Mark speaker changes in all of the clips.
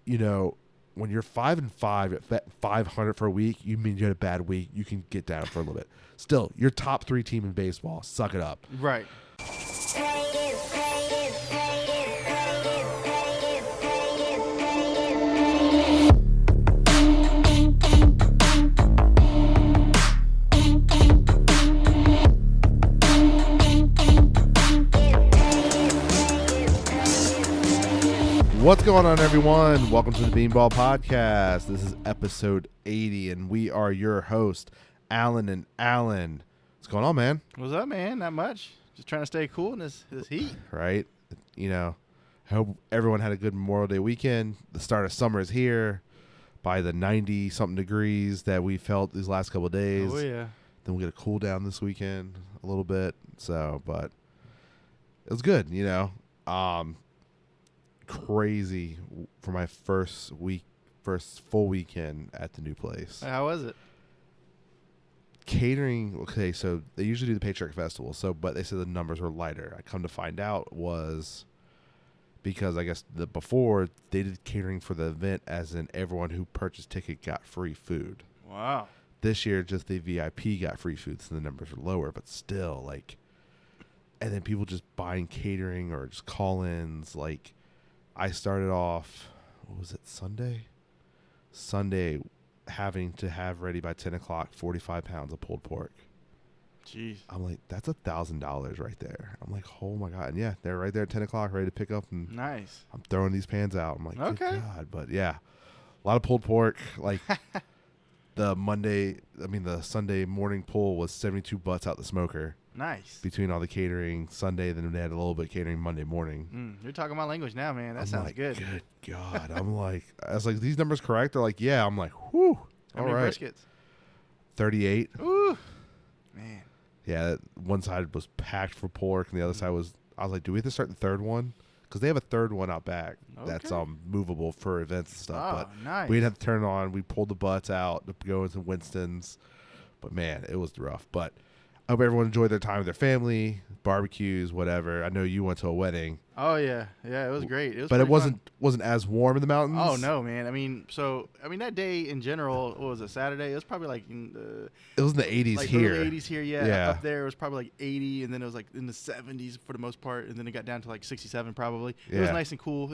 Speaker 1: when you're 5-5 at 500 for a week, you mean you had a bad week. You can get down for a little bit. Still, your top 3 team in baseball. Suck it up.
Speaker 2: Right.
Speaker 1: What's going on, everyone? Welcome to the Beanball Podcast. This is episode 80, and we are your hosts, Alan and Alan. What's going on, man?
Speaker 2: What's up, man? Not much. Just trying to stay cool in this heat.
Speaker 1: Right? I hope everyone had a good Memorial Day weekend. The start of summer is here by the 90-something degrees that we felt these last couple of days.
Speaker 2: Oh, yeah.
Speaker 1: Then we'll get a cool down this weekend a little bit. But it was good, crazy for my first full weekend at the new place.
Speaker 2: How was it?
Speaker 1: Catering, okay, so they usually do the Patriarch Festival, but they said the numbers were lighter. I come to find out was because I guess before they did catering for the event, as in everyone who purchased ticket got free food.
Speaker 2: Wow.
Speaker 1: This year, just the VIP got free food, so the numbers are lower, but still, and then people just buying catering or just call-ins, I started off, what was it, Sunday, having to have ready by 10 o'clock 45 pounds of pulled pork.
Speaker 2: Jeez.
Speaker 1: I'm like, that's $1,000 right there. I'm like, oh my God. And yeah, they're right there at 10 o'clock ready to pick up. And
Speaker 2: nice.
Speaker 1: I'm throwing these pans out. I'm like,
Speaker 2: okay.
Speaker 1: Good God. But yeah, a lot of pulled pork. The Sunday morning pull was 72 butts out the smoker.
Speaker 2: Nice.
Speaker 1: Between all the catering Sunday, then they had a little bit of catering Monday morning.
Speaker 2: You're talking my language now, man. That sounds good.
Speaker 1: Good God. I was like, these numbers correct? They're like, yeah. I'm like, whew.
Speaker 2: How many briskets?
Speaker 1: 38.
Speaker 2: Ooh. Man.
Speaker 1: Yeah, one side was packed for pork, and the other side was, I was like, do we have to start the third one? Because they have a third one out back that's movable for events and stuff.
Speaker 2: Oh,
Speaker 1: but
Speaker 2: nice.
Speaker 1: we didn't have to turn it on. We pulled the butts out to go into Winston's. But, man, it was rough. But I hope everyone enjoyed their time with their family, barbecues, whatever. I know you went to a wedding.
Speaker 2: Oh, yeah. Yeah, it was great.
Speaker 1: But it wasn't as warm in the mountains?
Speaker 2: Oh, no, man. I mean, that day in general, what was it, Saturday? It was probably
Speaker 1: it was in the 80s here.
Speaker 2: Early 80s here, yeah. Up there, it was probably 80, and then it was in the 70s for the most part, and then it got down to 67 probably. Yeah. It was nice and cool.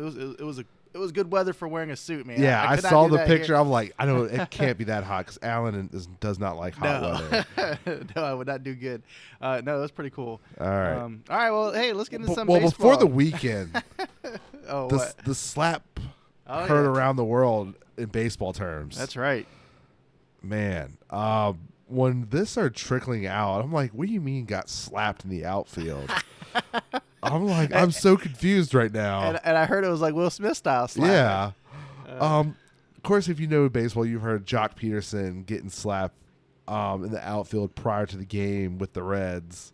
Speaker 2: It was good weather for wearing a suit, man.
Speaker 1: Yeah, I saw the picture. I'm like, I know it can't be that hot because Alan does not like hot weather.
Speaker 2: No, I would not do good. No, it was pretty cool.
Speaker 1: All right.
Speaker 2: All right, well, hey, let's get into some baseball.
Speaker 1: Well, before the weekend,
Speaker 2: what?
Speaker 1: The slap heard around the world in baseball terms.
Speaker 2: That's right.
Speaker 1: Man, when this started trickling out, I'm like, what do you mean got slapped in the outfield? I'm like, I'm so confused right now.
Speaker 2: And I heard it was like Will Smith style slap.
Speaker 1: Yeah. Of course, if you know baseball, you've heard Jock Peterson getting slapped in the outfield prior to the game with the Reds.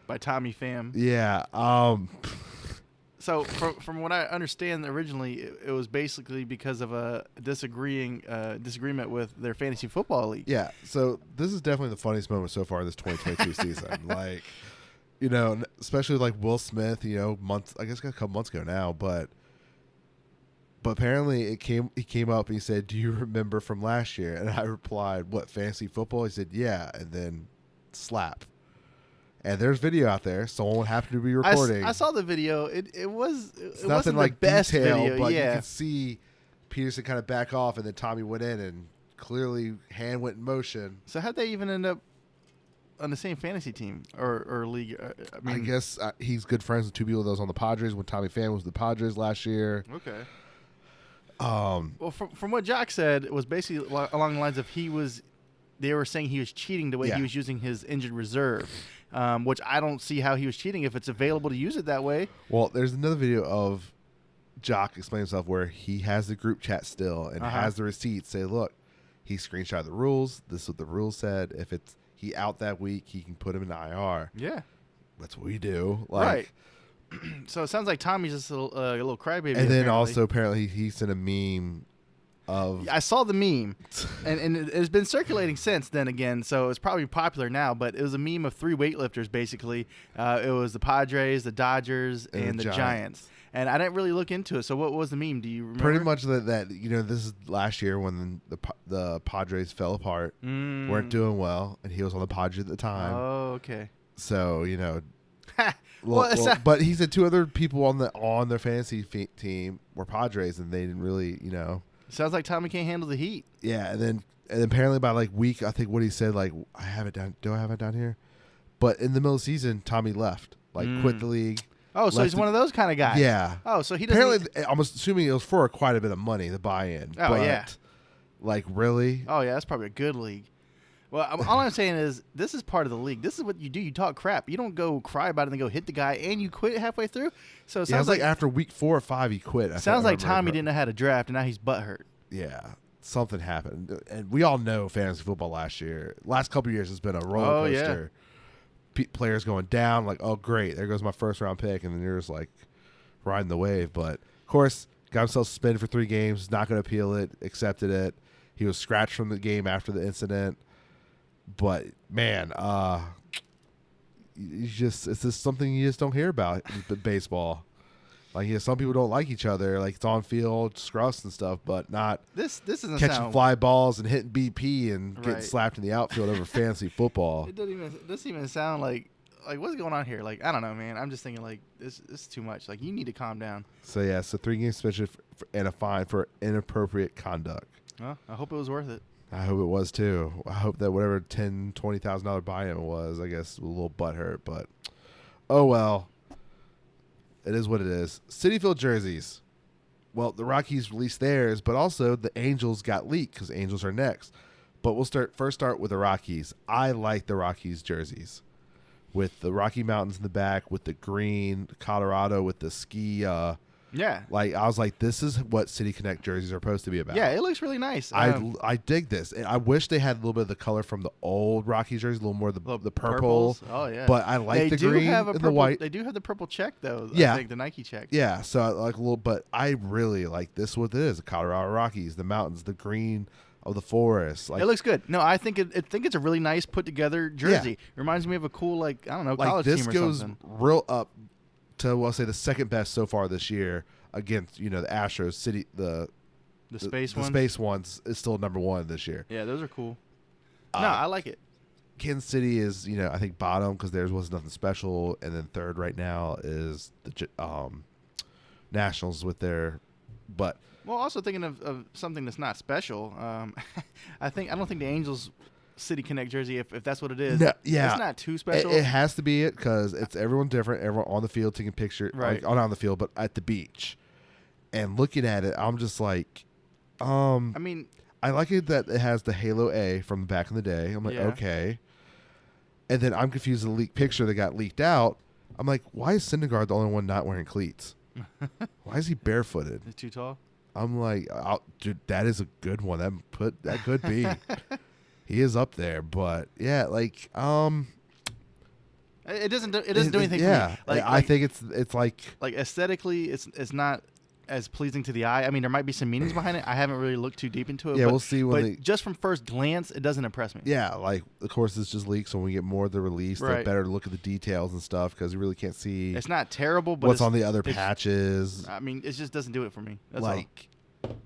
Speaker 2: By Tommy Pham.
Speaker 1: Yeah.
Speaker 2: So from what I understand, originally it was basically because of a disagreement with their fantasy football league.
Speaker 1: Yeah. So this is definitely the funniest moment so far this 2022 season. Especially Will Smith, I guess a couple months ago now, but apparently he came up and he said, "Do you remember from last year?" And I replied, "What, fantasy football?" He said, "Yeah," and then slap. And there's video out there. Someone happened to be recording.
Speaker 2: I saw the video. It wasn't
Speaker 1: nothing
Speaker 2: the best
Speaker 1: detail,
Speaker 2: video,
Speaker 1: but
Speaker 2: yeah.
Speaker 1: you could see Peterson kind of back off, and then Tommy went in, and clearly hand went in motion.
Speaker 2: So how'd they even end up on the same fantasy team or league?
Speaker 1: I guess he's good friends with two people that was on the Padres when Tommy Pham was the Padres last year.
Speaker 2: Okay. Well, from what Jock said, it was basically along the lines of they were saying he was cheating the way he was using his injured reserve, which I don't see how he was cheating if it's available to use it that way.
Speaker 1: Well, there's another video of Jock explaining himself where he has the group chat still and has the receipts. Say, look, he screenshot the rules. This is what the rules said. If he out that week, he can put him in IR.
Speaker 2: Yeah.
Speaker 1: That's what we do.
Speaker 2: Right. So it sounds like Tommy's just a little crybaby.
Speaker 1: And then also apparently he sent a meme of.
Speaker 2: I saw the meme, and it's been circulating since then again, so it's probably popular now. But it was a meme of three weightlifters basically. It was the Padres, the Dodgers, and the Giants. And I didn't really look into it. So what was the meme? Do you remember?
Speaker 1: Pretty much that this is last year when the Padres fell apart, weren't doing well, and he was on the Padres at the time.
Speaker 2: Oh, okay.
Speaker 1: So
Speaker 2: Well,
Speaker 1: but he said 2 other people on their fantasy team were Padres, and they didn't really,
Speaker 2: Sounds like Tommy can't handle the heat.
Speaker 1: Yeah, and then apparently by like week, I think what he said, like, I have it down. Do I have it down here? But in the middle of the season, Tommy left, quit the league.
Speaker 2: Oh, so he's one of those kind of guys.
Speaker 1: Yeah.
Speaker 2: Oh, so he doesn't.
Speaker 1: Apparently, I'm assuming it was for quite a bit of money, the buy-in.
Speaker 2: Oh,
Speaker 1: but,
Speaker 2: yeah.
Speaker 1: Like, really?
Speaker 2: Oh, yeah, that's probably a good league. Well, all I'm saying is this is part of the league. This is what you do. You talk crap. You don't go cry about it and then go hit the guy and you quit halfway through. So it sounds
Speaker 1: like after week 4 or 5 he quit.
Speaker 2: Sounds like Tommy didn't know how to draft and now he's butthurt.
Speaker 1: Yeah, something happened, and we all know fantasy football last couple of years has been a roller coaster. Yeah. Players going down, like, oh great, there goes my first round pick, and then you're just like riding the wave. But of course, got himself suspended for 3 games. Not going to appeal it. Accepted it. He was scratched from the game after the incident. But man, it's just something you just don't hear about in baseball. Like, some people don't like each other. Like, it's on field scruffs and stuff, but not
Speaker 2: this doesn't
Speaker 1: catching fly balls and hitting BP and getting slapped in the outfield over fantasy football.
Speaker 2: It doesn't even sound like what's going on here? Like, I don't know, man. I'm just thinking like this is too much. Like, you need to calm down.
Speaker 1: So 3-game suspension and a fine for inappropriate conduct.
Speaker 2: Well, I hope it was worth it.
Speaker 1: I hope it was too. I hope that whatever $20,000 buy-in was, I guess, a little butthurt, but oh well. It is what it is. Citi Field jerseys. Well, the Rockies released theirs, but also the Angels got leaked because Angels are next. But we'll start with the Rockies. I like the Rockies jerseys with the Rocky Mountains in the back, with the green, Colorado with the ski.
Speaker 2: Yeah.
Speaker 1: Like, I was like, this is what City Connect jerseys are supposed to be about.
Speaker 2: Yeah, it looks really nice.
Speaker 1: I dig this. And I wish they had a little bit of the color from the old Rockies jerseys, a little more of the purple.
Speaker 2: Oh, yeah.
Speaker 1: But I like the green and the white.
Speaker 2: They do have the purple check, though.
Speaker 1: Yeah.
Speaker 2: I think, the Nike check.
Speaker 1: Yeah, so I like a little, but I really like this, what it is. The Colorado Rockies, the mountains, the green of the forest. Like,
Speaker 2: it looks good. No, I think it's a really nice put-together jersey.
Speaker 1: Yeah.
Speaker 2: Reminds me of a cool, I don't know,
Speaker 1: like
Speaker 2: college
Speaker 1: this
Speaker 2: team or
Speaker 1: goes
Speaker 2: something.
Speaker 1: real up to, I'll say, the second best so far this year. Against the Astros, the space ones is still number 1 this year.
Speaker 2: Yeah, those are cool. No, I like it.
Speaker 1: Kansas City is I think bottom because theirs was nothing special, and then third right now is the Nationals with their. But
Speaker 2: well, also thinking of something that's not special. I don't think the Angels City Connect jersey, if that's what it is.
Speaker 1: No, yeah,
Speaker 2: it's not too special.
Speaker 1: It has to be it because it's everyone different. Everyone on the field taking pictures,
Speaker 2: right?
Speaker 1: Not on the field, but at the beach. And looking at it, I'm just like,
Speaker 2: I mean,
Speaker 1: I like it that it has the Halo A from back in the day. I'm like, okay. And then I'm confused with the leaked picture that got leaked out. I'm like, why is Syndergaard the only one not wearing cleats? Why is he barefooted?
Speaker 2: He's too tall.
Speaker 1: I'm like, dude, that is a good one. That could be. He is up there, but yeah, like,
Speaker 2: it doesn't do anything
Speaker 1: yeah,
Speaker 2: for me.
Speaker 1: I think it's like
Speaker 2: aesthetically, it's not as pleasing to the eye. I mean, there might be some meanings behind it. I haven't really looked too deep into it.
Speaker 1: Yeah,
Speaker 2: but,
Speaker 1: we'll see
Speaker 2: but just from first glance, it doesn't impress me.
Speaker 1: Yeah, like, of course, it's just leaks. So when we get more of the release, they're better to look at the details and stuff because you really can't see.
Speaker 2: It's not terrible, but
Speaker 1: what's on the other patches.
Speaker 2: I mean, it just doesn't do it for me. That's
Speaker 1: like,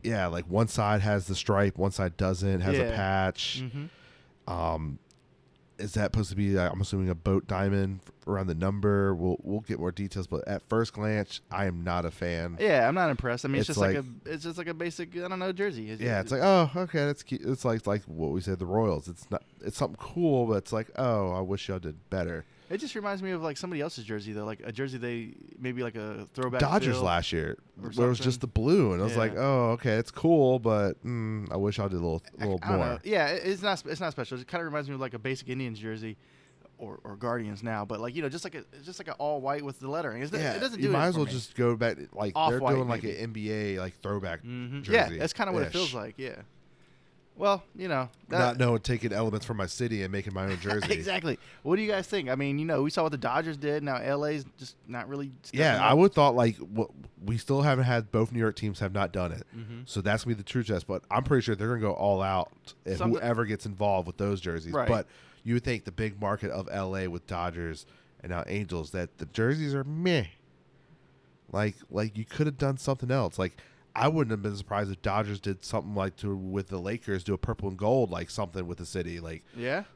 Speaker 1: yeah, like one side has the stripe, one side doesn't. Has a patch.
Speaker 2: Mm-hmm.
Speaker 1: Is that supposed to be? I'm assuming a boat diamond around the number. We'll get more details, but at first glance, I am not a fan.
Speaker 2: Yeah, I'm not impressed. I mean, it's just like a basic, I don't know, jersey.
Speaker 1: It's like, oh, okay, that's cute. It's like what we said, the Royals. It's something cool, but it's like, oh, I wish y'all did better.
Speaker 2: It just reminds me of like somebody else's jersey though, like a jersey maybe like a throwback.
Speaker 1: Dodgers last year, where it was just the blue, and I was like, oh, okay, it's cool, but I wish I did a little more.
Speaker 2: Know. Yeah, it's not special. It kind of reminds me of like a basic Indians jersey, or Guardians now, but like just like an all white with the lettering. It doesn't do.
Speaker 1: You might
Speaker 2: it
Speaker 1: as well
Speaker 2: me.
Speaker 1: Just go back like they're doing like
Speaker 2: maybe.
Speaker 1: an NBA like throwback jersey.
Speaker 2: Yeah, that's kind of what it feels like. Yeah. Well,
Speaker 1: taking elements from my city and making my own jersey.
Speaker 2: Exactly. What do you guys think? I mean, we saw what the Dodgers did. Now LA's just not really.
Speaker 1: Yeah, I would thought like we still haven't had both New York teams have not done it, so that's gonna be the true test. But I'm pretty sure they're gonna go all out if whoever gets involved with those jerseys.
Speaker 2: Right.
Speaker 1: But you would think the big market of LA with Dodgers and now Angels that the jerseys are meh. Like you could have done something else. Like I wouldn't have been surprised if Dodgers did something like with the Lakers, do a purple and gold, like something with the city, like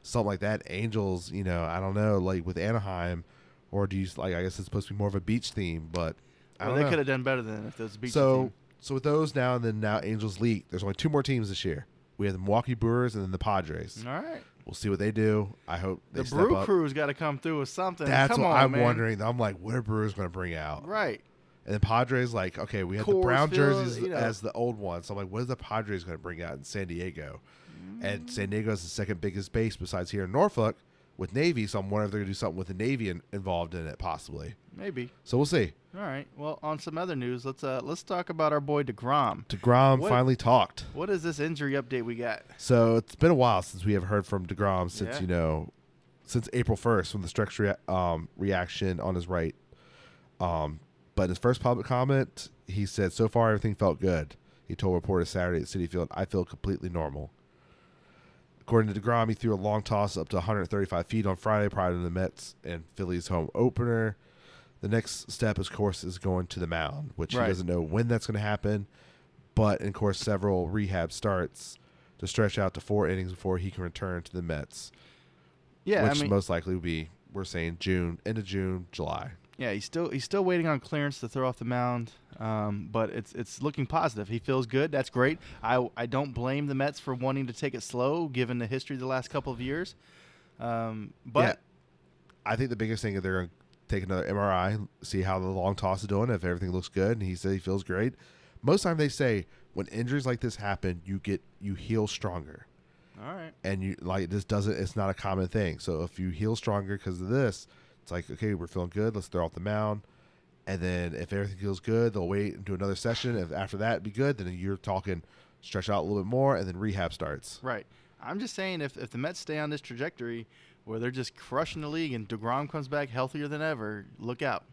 Speaker 1: something like that. Angels, I don't know, like with Anaheim, or do you like? I guess it's supposed to be more of a beach theme, but
Speaker 2: they could have done better than if it was a beach
Speaker 1: theme.
Speaker 2: So
Speaker 1: with those now Angels leak. There's only 2 more teams this year. We have the Milwaukee Brewers and then the Padres.
Speaker 2: All right.
Speaker 1: We'll see what they do. I hope they
Speaker 2: step up. The Brew Crew's got to come through with something.
Speaker 1: That's
Speaker 2: what
Speaker 1: I'm wondering. I'm like, what are Brewers going to bring out?
Speaker 2: Right.
Speaker 1: And then Padres, like, okay, we had the brown jerseys as the old ones. So I'm like, what is the Padres going to bring out in San Diego? And San Diego is the second biggest base besides here in Norfolk with Navy. So I'm wondering if they're going to do something with the Navy involved in it, possibly.
Speaker 2: Maybe.
Speaker 1: So we'll see.
Speaker 2: All right. Well, on some other news, let's talk about our boy deGrom.
Speaker 1: deGrom finally talked.
Speaker 2: What is this injury update we got?
Speaker 1: So it's been a while since we have heard from deGrom since April 1st from the stretch reaction on his right. But in his first public comment, he said, so far everything felt good. He told reporters Saturday at Citi Field, I feel completely normal. According to deGrom, he threw a long toss up to 135 feet on Friday prior to the Mets and Phillies home opener. The next step, of course, is going to the mound, which he doesn't know when that's going to happen. But, of course, several rehab starts to stretch out to 4 innings before he can return to the Mets. Yeah, which most likely will be, we're saying, end of June, July.
Speaker 2: Yeah, he's still waiting on clearance to throw off the mound, but it's looking positive. He feels good. That's great. I don't blame the Mets for wanting to take it slow, given the history of the last couple of years. But
Speaker 1: I think the biggest thing is they're going to take another MRI, see how the long toss is doing, if everything looks good, and he said he feels great. Most time they say when injuries like this happen, you heal stronger.
Speaker 2: All right.
Speaker 1: And it's not a common thing. So if you heal stronger because of this, it's like, okay, we're feeling good, let's throw off the mound. And then if everything feels good, they'll wait and do another session. If after that it'd be good, then you're talking stretch out a little bit more, and then rehab starts.
Speaker 2: Right. I'm just saying if the Mets stay on this trajectory where they're just crushing the league and deGrom comes back healthier than ever, look out.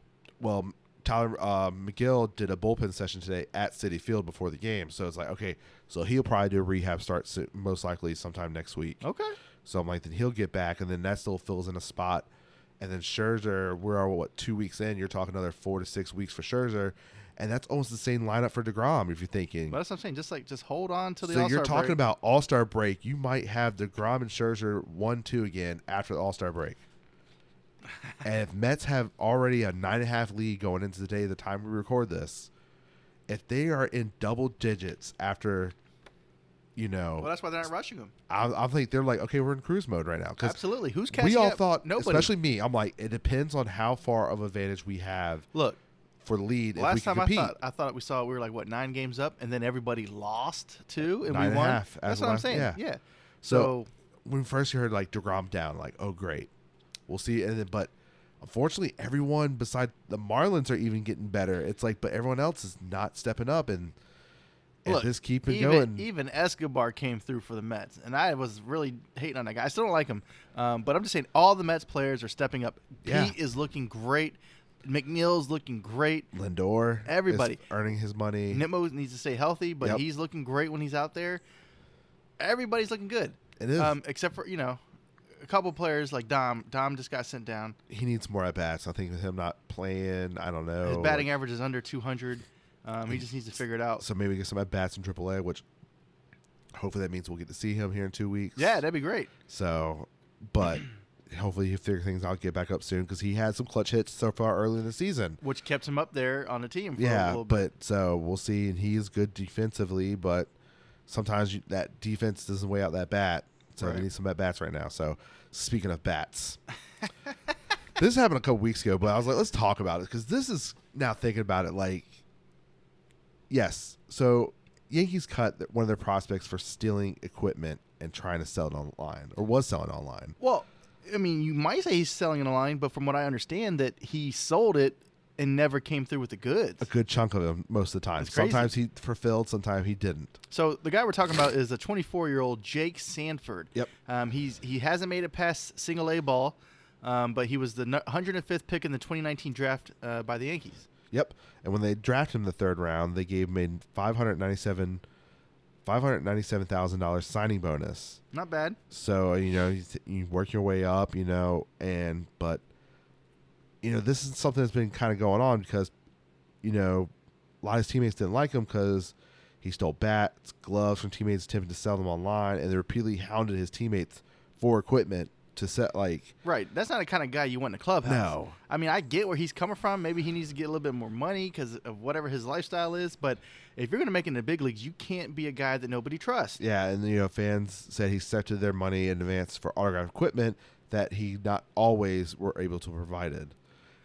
Speaker 1: Well, Tyler McGill did a bullpen session today at Citi Field before the game. So it's like, okay, so he'll probably do a rehab start most likely sometime next week.
Speaker 2: Okay.
Speaker 1: So I'm like, then he'll get back, and then that still fills in a spot. And then Scherzer, we're 2 weeks in? You're talking another 4 to 6 weeks for Scherzer. And that's almost the same lineup for deGrom, if you're thinking.
Speaker 2: But that's what I'm saying. Just hold on to the
Speaker 1: All-Star
Speaker 2: break. So
Speaker 1: you're talking about All-Star break. You might have deGrom and Scherzer 1-2 again after the All-Star break. And if Mets have already a 9.5 lead going into the time we record this, if they are in double digits after,
Speaker 2: well, that's why they're not rushing them.
Speaker 1: I think they're like, okay, we're in cruise mode right now.
Speaker 2: Absolutely. Who's catching
Speaker 1: We all
Speaker 2: up?
Speaker 1: thought,
Speaker 2: Nobody.
Speaker 1: especially me, I'm like, it depends on how far of advantage we have.
Speaker 2: Look.
Speaker 1: For the lead,
Speaker 2: last
Speaker 1: if we
Speaker 2: time
Speaker 1: can compete.
Speaker 2: I thought we were like 9 games up, and then everybody lost 2, and
Speaker 1: 9
Speaker 2: we won.
Speaker 1: and a half,
Speaker 2: That's what I'm saying. Yeah.
Speaker 1: So when first you heard like deGrom down, like, oh great, we'll see. And then, but unfortunately, everyone beside the Marlins are even getting better. It's like, but everyone else is not stepping up, and
Speaker 2: look,
Speaker 1: just keeping going.
Speaker 2: Even Escobar came through for the Mets, and I was really hating on that guy. I still don't like him, but I'm just saying all the Mets players are stepping up.
Speaker 1: Yeah.
Speaker 2: Pete is looking great. McNeil's looking great.
Speaker 1: Lindor,
Speaker 2: everybody
Speaker 1: is earning his money.
Speaker 2: Nimmo needs to stay healthy, but he's looking great when he's out there. Everybody's looking good.
Speaker 1: It is,
Speaker 2: except for a couple players like Dom. Dom just got sent down.
Speaker 1: He needs more at bats. I think with him not playing, I don't know.
Speaker 2: His batting average is under 200. He just needs to figure it out.
Speaker 1: So maybe get some at bats in AAA, which hopefully that means we'll get to see him here in 2 weeks.
Speaker 2: Yeah, that'd be great.
Speaker 1: So, but. Hopefully he'll figure things out, get back up soon, because he had some clutch hits so far early in the season,
Speaker 2: which kept him up there on the team for a little bit.
Speaker 1: But so we'll see. And he is good defensively, but sometimes that defense doesn't weigh out that bat, so they need some at bats right now. So speaking of bats, this happened a couple weeks ago, but I was like, let's talk about it, because this is now thinking about it. Like, yes, so Yankees cut one of their prospects for stealing equipment and trying to sell it online, or was selling online.
Speaker 2: Well, I mean, you might say he's selling it online, but from what I understand, that he sold it and never came through with the goods.
Speaker 1: A good chunk of them most of the time. Sometimes he fulfilled, sometimes he didn't.
Speaker 2: So the guy we're talking about is a 24-year-old Jake Sanford.
Speaker 1: Yep.
Speaker 2: He hasn't made it past single A ball, but he was the 105th pick in the 2019 draft by the Yankees.
Speaker 1: Yep. And when they drafted him in the 3rd round, they gave him a $597,000 signing bonus.
Speaker 2: Not bad.
Speaker 1: So, you work your way up, but this is something that's been kind of going on because, a lot of his teammates didn't like him because he stole bats, gloves from teammates, attempting to sell them online, and they repeatedly hounded his teammates for equipment to set
Speaker 2: Right. That's not the kind of guy you want in the clubhouse.
Speaker 1: No.
Speaker 2: I mean, I get where he's coming from. Maybe he needs to get a little bit more money because of whatever his lifestyle is. But if you're going to make it in the big leagues, you can't be a guy that nobody trusts.
Speaker 1: Yeah, and fans said he accepted their money in advance for autograph equipment that he not always were able to provide it.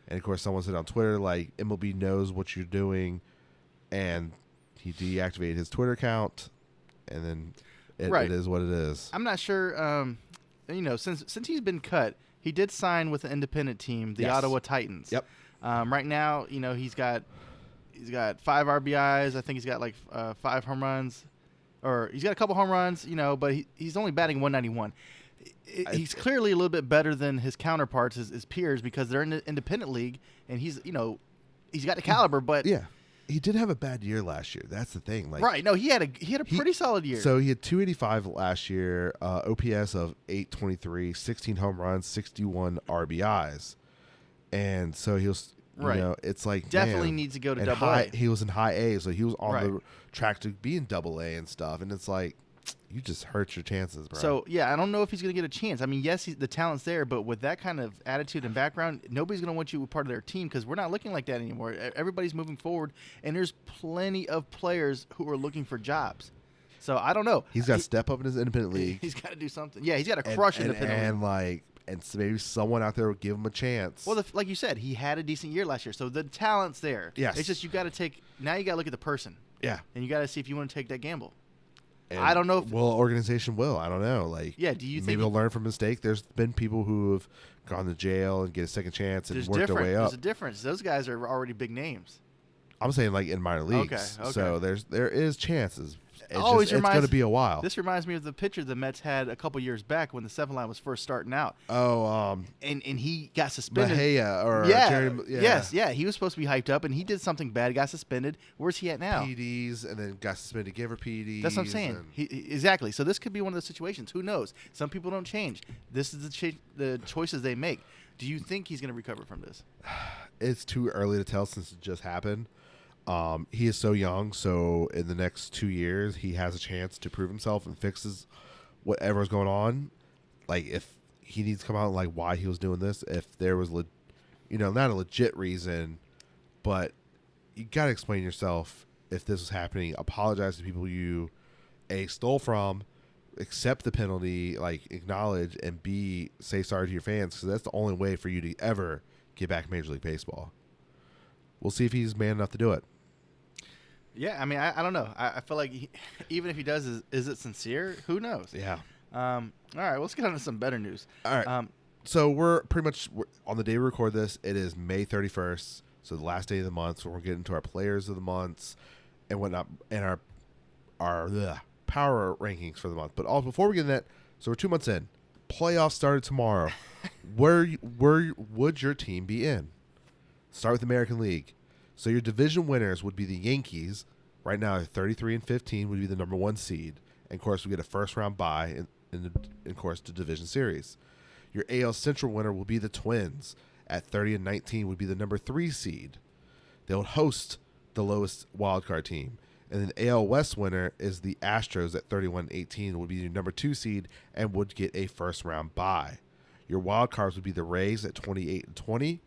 Speaker 1: And of course, someone said on Twitter MLB knows what you're doing, and he deactivated his Twitter account, and then it is what it is.
Speaker 2: I'm not sure. Since he's been cut, he did sign with an independent team, the Ottawa Titans.
Speaker 1: Yep.
Speaker 2: Right now, he's got 5 RBIs. I think he's got 5 home runs, or he's got a couple home runs. But he's only batting 191. He's clearly a little bit better than his counterparts, his peers, because they're in the independent league, and he's got the caliber. But
Speaker 1: yeah. He did have a bad year last year. That's the thing.
Speaker 2: Right. No, he had a pretty solid year.
Speaker 1: So he had 285 last year, OPS of 823, 16 home runs, 61 RBIs. And so he was, it's
Speaker 2: definitely needs to go to Double-A.
Speaker 1: He was in high A, so he was on the track to be in Double-A and stuff. And it's you just hurt your chances, bro.
Speaker 2: So, I don't know if he's going to get a chance. I mean, yes, the talent's there, but with that kind of attitude and background, nobody's going to want you part of their team because we're not looking like that anymore. Everybody's moving forward, and there's plenty of players who are looking for jobs. So, I don't know.
Speaker 1: He's got to step up in his independent league.
Speaker 2: He's got to do something. Yeah, he's got to crush independent league.
Speaker 1: And maybe someone out there will give him a chance.
Speaker 2: Well, like you said, he had a decent year last year, so the talent's there.
Speaker 1: Yes.
Speaker 2: It's just you got to look at the person.
Speaker 1: Yeah.
Speaker 2: And you got to see if you want to take that gamble.
Speaker 1: And
Speaker 2: I don't know if
Speaker 1: organization will. I don't know.
Speaker 2: Do you think
Speaker 1: maybe he'll learn from mistake? There's been people who have gone to jail and get a second chance and worked their way up.
Speaker 2: There's a difference. Those guys are already big names.
Speaker 1: I'm saying in minor leagues.
Speaker 2: Okay.
Speaker 1: So there is chances. It's going to be a while.
Speaker 2: This reminds me of the pitcher the Mets had a couple years back when the 7 line was first starting out.
Speaker 1: Oh,
Speaker 2: and he got suspended.
Speaker 1: Mejia or
Speaker 2: Jerry, yes, he was supposed to be hyped up, and he did something bad, got suspended. Where's he at now?
Speaker 1: PEDs, and then got suspended again for PEDs.
Speaker 2: That's what I'm saying. Exactly. So this could be one of those situations. Who knows? Some people don't change. This is the choices they make. Do you think he's going to recover from this?
Speaker 1: It's too early to tell since it just happened. He is so young, so in the next 2 years, he has a chance to prove himself and fixes whatever's going on. If he needs to come out why he was doing this, if there was, not a legit reason, but you got to explain yourself if this was happening. Apologize to people you, A, stole from, accept the penalty, acknowledge, and B, say sorry to your fans, because that's the only way for you to ever get back in Major League Baseball. We'll see if he's man enough to do it.
Speaker 2: Yeah, I mean, I don't know. I feel like even if he does, is it sincere? Who knows?
Speaker 1: Yeah.
Speaker 2: All right, let's get on to some better news.
Speaker 1: All right. So we're pretty much on the day we record this. It is May 31st, so the last day of the month. So we're getting to our players of the months and whatnot, and our power rankings for the month. But before we get in that, so we're 2 months in. Playoffs started tomorrow. Where would your team be in? Start with the American League. So your division winners would be the Yankees. Right now, 33-15 would be the number 1 seed. And, of course, we get a first-round bye in the division series. Your AL Central winner will be the Twins. At 30-19 would be the number 3 seed. They would host the lowest wildcard team. And then AL West winner is the Astros at 31-18 would be your number 2 seed and would get a first-round bye. Your wild cards would be the Rays at 28-20.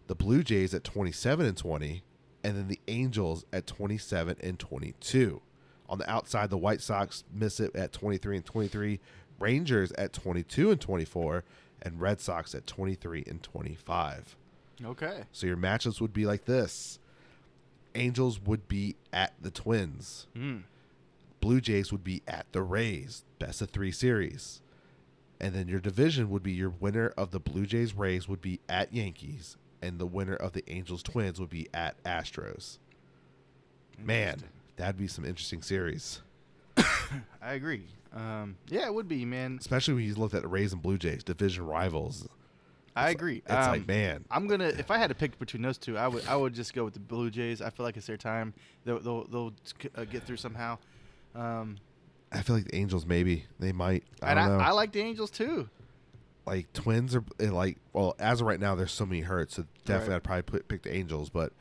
Speaker 1: The Blue Jays at 27-20, and then the Angels at 27-22. On the outside, the White Sox miss it at 23-23, Rangers at 22-24, and Red Sox at 23-25.
Speaker 2: Okay.
Speaker 1: So your matchups would be like this. Angels would be at the Twins. Blue Jays would be at the Rays. Best of 3 series. And then your division would be your winner of the Blue Jays Rays would be at Yankees. And the winner of the Angels Twins would be at Astros. Man, that'd be some interesting series.
Speaker 2: I agree. Yeah, it would be, man.
Speaker 1: Especially when you looked at the Rays and Blue Jays, division rivals.
Speaker 2: I agree.
Speaker 1: It's man.
Speaker 2: I'm gonna. If I had to pick between those two, I would just go with the Blue Jays. I feel like it's their time. They'll get through somehow.
Speaker 1: I feel like the Angels maybe they might. I don't know.
Speaker 2: I like the Angels too.
Speaker 1: Twins are as of right now, there's so many hurts. So definitely, I'd probably pick the Angels. But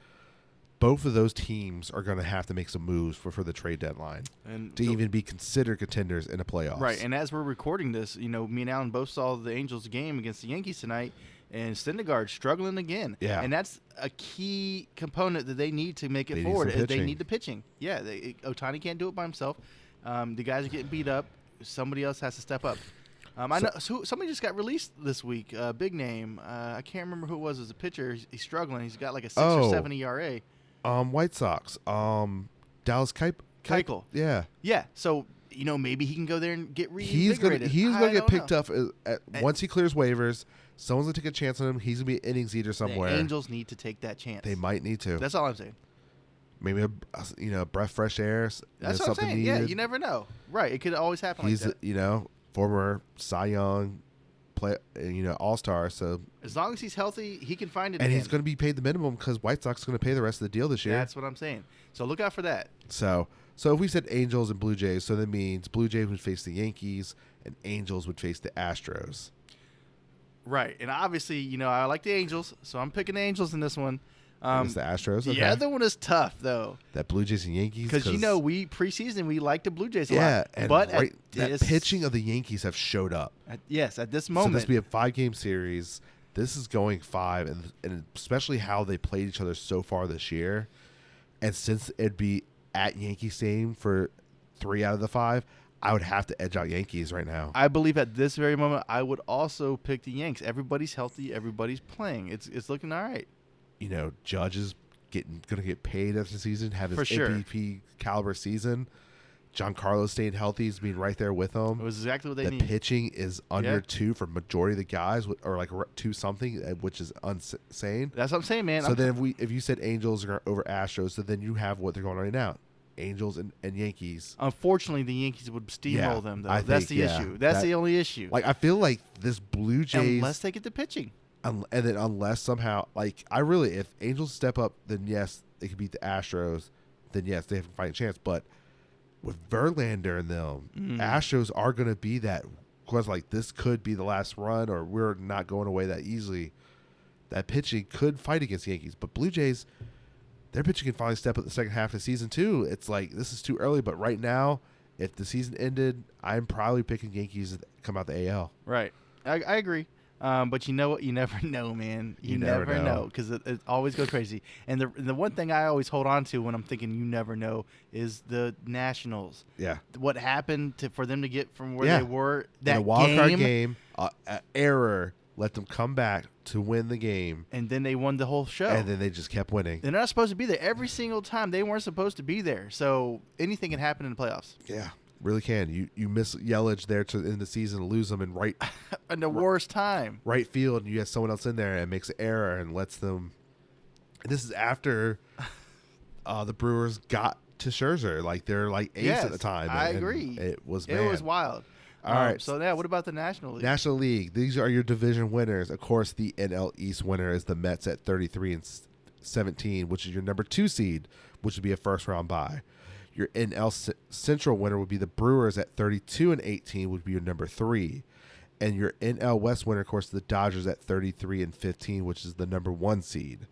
Speaker 1: both of those teams are going to have to make some moves for the trade deadline
Speaker 2: and
Speaker 1: to even be considered contenders in the playoffs.
Speaker 2: Right, and as we're recording this, me and Alan both saw the Angels game against the Yankees tonight, and Syndergaard's struggling again.
Speaker 1: Yeah.
Speaker 2: And that's a key component that they need to make it forward. Is they need the pitching. Yeah, Ohtani can't do it by himself. The guys are getting beat up. Somebody else has to step up. I know somebody just got released this week. Big name. I can't remember who it was as a pitcher. He's struggling. He's got like a 6 or 7 ERA.
Speaker 1: White Sox. Dallas
Speaker 2: Keuchel.
Speaker 1: Yeah.
Speaker 2: Yeah. So maybe he can go there and get reinvigorated.
Speaker 1: He's gonna get picked up once he clears waivers. Someone's gonna take a chance on him. He's gonna be an innings eater somewhere.
Speaker 2: The Angels need to take that chance.
Speaker 1: They might need to.
Speaker 2: That's all I'm saying.
Speaker 1: Maybe a breath of fresh air.
Speaker 2: That's what I'm saying.
Speaker 1: Needed.
Speaker 2: Yeah, you never know. Right, it could always happen.
Speaker 1: He's
Speaker 2: like that.
Speaker 1: Former Cy Young play, All-Star. So
Speaker 2: as long as he's healthy, he can find it.
Speaker 1: And
Speaker 2: again.
Speaker 1: he's going to be paid the minimum because White Sox is going to pay the rest of the deal this year.
Speaker 2: That's what I'm saying. So look out for that.
Speaker 1: So if we said Angels and Blue Jays, so that means Blue Jays would face the Yankees and Angels would face the Astros.
Speaker 2: Right, and obviously, I like the Angels, so I'm picking the Angels in this one.
Speaker 1: It's the Astros. Okay.
Speaker 2: The other one is tough though.
Speaker 1: That Blue Jays and Yankees,
Speaker 2: because we preseason we like the Blue Jays a lot.
Speaker 1: And
Speaker 2: but
Speaker 1: that pitching of the Yankees have showed up.
Speaker 2: At this moment,
Speaker 1: so this will be a 5-game series. This is going 5, and especially how they played each other so far this year. And since it'd be at Yankee Stadium for 3 out of the 5, I would have to edge out Yankees right now.
Speaker 2: I believe at this very moment I would also pick the Yanks. Everybody's healthy. Everybody's playing. It's looking all right.
Speaker 1: Judge is going to get paid after the season, have his MVP caliber season. Giancarlo staying healthy is being right there with him.
Speaker 2: It was exactly what they need.
Speaker 1: The pitching is under 2 for majority of the guys, or like 2 something, which is insane.
Speaker 2: That's what I'm saying, man.
Speaker 1: So then if you said Angels are over Astros, so then you have what they're going on right now. Angels and Yankees.
Speaker 2: Unfortunately, the Yankees would steamroll them, though. That's the issue. That's the only issue.
Speaker 1: Like, I feel like this Blue Jays...
Speaker 2: Unless they get the pitching.
Speaker 1: And then unless somehow... Like, if Angels step up, then yes, they could beat the Astros. Then yes, they have a fighting chance. But with Verlander and them, Astros are going to be that... Because, like, this could be the last run, or we're not going away that easily. That pitching could fight against the Yankees. But Blue Jays... Their pitching can finally step up the second half of the season, too. It's like, this is too early, but right now, if the season ended, I'm probably picking Yankees to come out the AL.
Speaker 2: Right. I agree. But you know what? You never know, man. You never know because it always goes crazy. And the one thing I always hold on to when I'm thinking you never know is the Nationals.
Speaker 1: Yeah.
Speaker 2: What happened for them to get from where they were, that
Speaker 1: in a wild card game, error let them come back to win the game.
Speaker 2: And then they won the whole show.
Speaker 1: And then they just kept winning.
Speaker 2: They're not supposed to be there. Every single time they weren't supposed to be there. So anything can happen in the playoffs.
Speaker 1: Yeah, really can. You miss Yelich there in the season, lose them in right
Speaker 2: in the worst time.
Speaker 1: Right field, and you have someone else in there and makes an error and lets them. And this is after the Brewers got to Scherzer. Like, they're like ace at the time.
Speaker 2: I agree.
Speaker 1: It was
Speaker 2: wild.
Speaker 1: All right.
Speaker 2: So, what about the National League?
Speaker 1: National League. These are your division winners. Of course, the NL East winner is the Mets at 33-17, which is your number 2 seed, which would be a first-round bye. Your NL Central winner would be the Brewers at 32-18, would be your number 3. And your NL West winner, of course, the Dodgers at 33-15, which is the number 1 seed.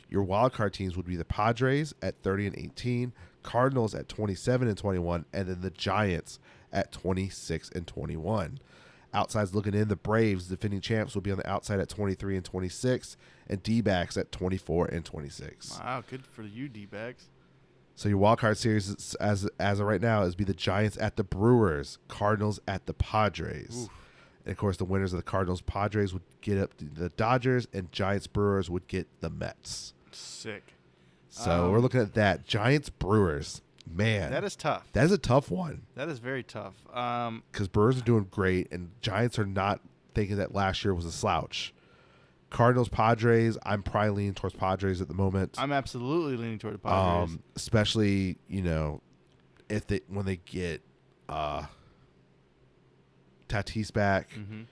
Speaker 1: Your wildcard teams would be the Padres at 30-18, Cardinals at 27-21, and then the Giants at 26-21. Outside's looking in. The Braves, defending champs, will be on the outside at 23-26, and D-backs at 24-26.
Speaker 2: Wow, good for you, D-backs.
Speaker 1: So your wild card series, as of right now, is be the Giants at the Brewers, Cardinals at the Padres.
Speaker 2: Oof.
Speaker 1: And of course, the winners of the Cardinals Padres would get up to the Dodgers, and Giants Brewers would get the Mets.
Speaker 2: Sick.
Speaker 1: So we're looking at that. Giants Brewers. Man,
Speaker 2: that is tough.
Speaker 1: That is a tough one.
Speaker 2: That is very tough.
Speaker 1: Because Brewers are doing great, and Giants are not thinking that last year was a slouch. Cardinals, Padres, I'm probably leaning towards Padres at the moment.
Speaker 2: I'm absolutely leaning toward the Padres.
Speaker 1: Especially, when they get Tatis back,
Speaker 2: and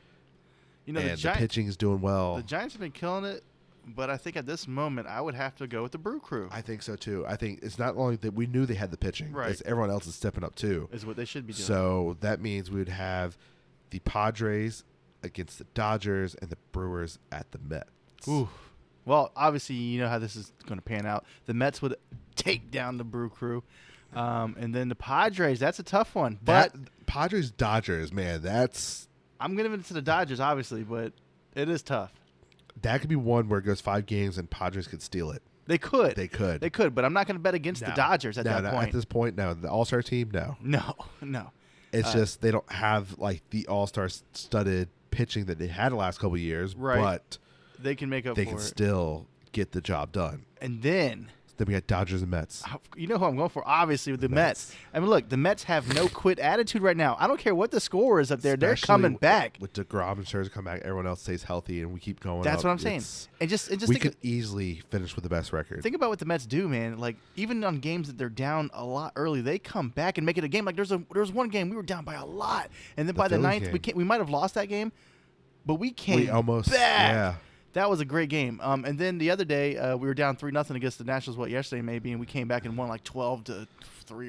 Speaker 1: the pitching is doing well.
Speaker 2: The Giants have been killing it. But I think at this moment, I would have to go with the Brew Crew.
Speaker 1: I think so, too. I think it's not only that we knew they had the pitching.
Speaker 2: Right.
Speaker 1: It's everyone else is stepping up, too.
Speaker 2: Is what they should be doing.
Speaker 1: So that means we would have the Padres against the Dodgers and the Brewers at the Mets.
Speaker 2: Ooh. Well, obviously, you know how this is going to pan out. The Mets would take down the Brew Crew. And then the Padres, that's a tough one. But
Speaker 1: Padres-Dodgers, man, that's...
Speaker 2: I'm going to give it to the Dodgers, obviously, but it is tough.
Speaker 1: That could be one where it goes 5 games and Padres could steal it.
Speaker 2: They could.
Speaker 1: They could.
Speaker 2: They could, but I'm not going to bet against the Dodgers at that point.
Speaker 1: At this point, no. The All-Star team, no.
Speaker 2: No.
Speaker 1: It's just they don't have like the All-Star studded pitching that they had the last couple of years,
Speaker 2: right.
Speaker 1: But
Speaker 2: they can make up for it.
Speaker 1: They can still get the job done.
Speaker 2: And then
Speaker 1: we got Dodgers and Mets.
Speaker 2: You know who I'm going for, obviously, with the Mets. I mean, look, the Mets have no quit attitude right now. I don't care what the score is up there. They're coming back.
Speaker 1: With deGrom and Scherzer come back, everyone else stays healthy, and we keep going.
Speaker 2: That's what I'm saying. And just
Speaker 1: we could easily finish with the best record.
Speaker 2: Think about what the Mets do, man. Like, even on games that they're down a lot early, they come back and make it a game. Like, there was one game we were down by a lot, and then by the ninth, we might have lost that game, but we came
Speaker 1: almost
Speaker 2: back.
Speaker 1: Yeah.
Speaker 2: That was a great game. And then the other day, we were down 3-0 against the Nationals, yesterday maybe, and we came back and won like 12-3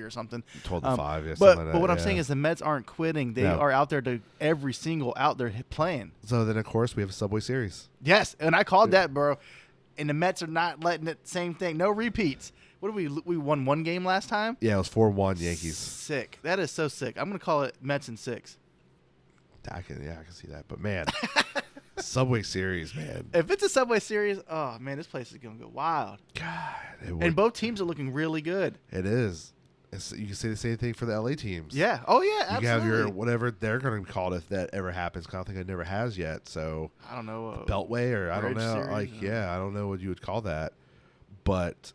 Speaker 2: or something.
Speaker 1: 12-5, yeah.
Speaker 2: But what I'm saying is the Mets aren't quitting. They are out there to every single out there playing.
Speaker 1: So then, of course, we have a Subway Series.
Speaker 2: Yes, and I called that, bro. And the Mets are not letting it. Same thing. No repeats. What did we won one game last time?
Speaker 1: Yeah, it was 4-1 Yankees.
Speaker 2: Sick. That is so sick. I'm gonna call it Mets in 6.
Speaker 1: I can see that. But man. Subway Series, man.
Speaker 2: If it's a Subway Series, oh man, this place is gonna go wild.
Speaker 1: God,
Speaker 2: and both teams are looking really good.
Speaker 1: It is. You can say the same thing for the LA teams.
Speaker 2: Yeah. Oh yeah. Absolutely.
Speaker 1: You have your whatever they're going to be called if that ever happens. I don't think it never has yet. So
Speaker 2: I don't know.
Speaker 1: Beltway or I don't know.
Speaker 2: Series,
Speaker 1: I don't know what you would call that. But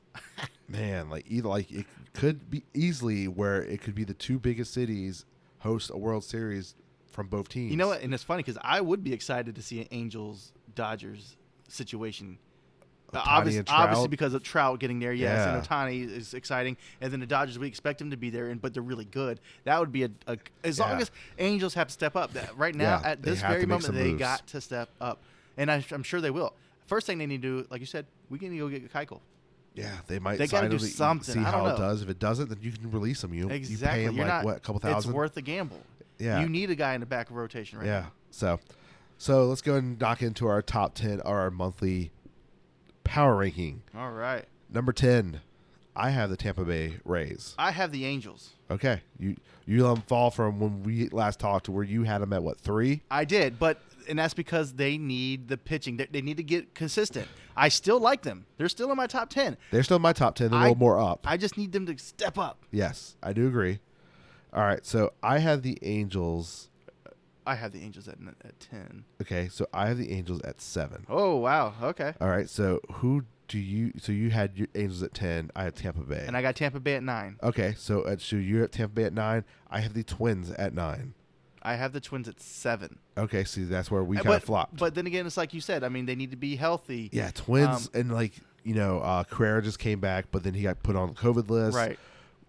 Speaker 1: man, it could be easily where it could be the two biggest cities host a World Series from both teams.
Speaker 2: You know what? And it's funny because I would be excited to see an Angels-Dodgers situation. Obviously because of Trout getting there, yes, and Ohtani is exciting. And then the Dodgers, we expect them to be there, but they're really good. That would be as long as Angels have to step up. Right now, at this very moment, they got to step up. And I'm sure they will. First thing they need to do, like you said, we can go get Keuchel.
Speaker 1: Yeah, they might.
Speaker 2: They got to do something.
Speaker 1: See how it does. If it doesn't, then you can release them. You pay them a couple thousand.
Speaker 2: It's worth a gamble.
Speaker 1: Yeah,
Speaker 2: you need a guy in the back of rotation right now.
Speaker 1: Yeah. So let's go and knock into our top 10 or our monthly power ranking.
Speaker 2: All right.
Speaker 1: Number 10, I have the Tampa Bay Rays.
Speaker 2: I have the Angels.
Speaker 1: Okay. You let them fall from when we last talked to where you had them at, what, 3?
Speaker 2: I did, and that's because they need the pitching. They need to get consistent. I still like them. They're still in my top 10.
Speaker 1: They're still in my top 10. They're a little more up.
Speaker 2: I just need them to step up.
Speaker 1: Yes, I do agree. All right, so I have the Angels.
Speaker 2: I have the Angels at 10.
Speaker 1: Okay, so I have the Angels at 7.
Speaker 2: Oh, wow. Okay.
Speaker 1: All right, so who do you... So you had your Angels at 10. I had Tampa Bay.
Speaker 2: And I got Tampa Bay at 9.
Speaker 1: Okay, so you're at Tampa Bay at 9. I have the Twins at 9.
Speaker 2: I have the Twins at 7.
Speaker 1: Okay, see, that's where we kind of flopped.
Speaker 2: But then again, it's like you said. I mean, they need to be healthy.
Speaker 1: Yeah, Twins, and Carrera just came back, but then he got put on the COVID list.
Speaker 2: Right.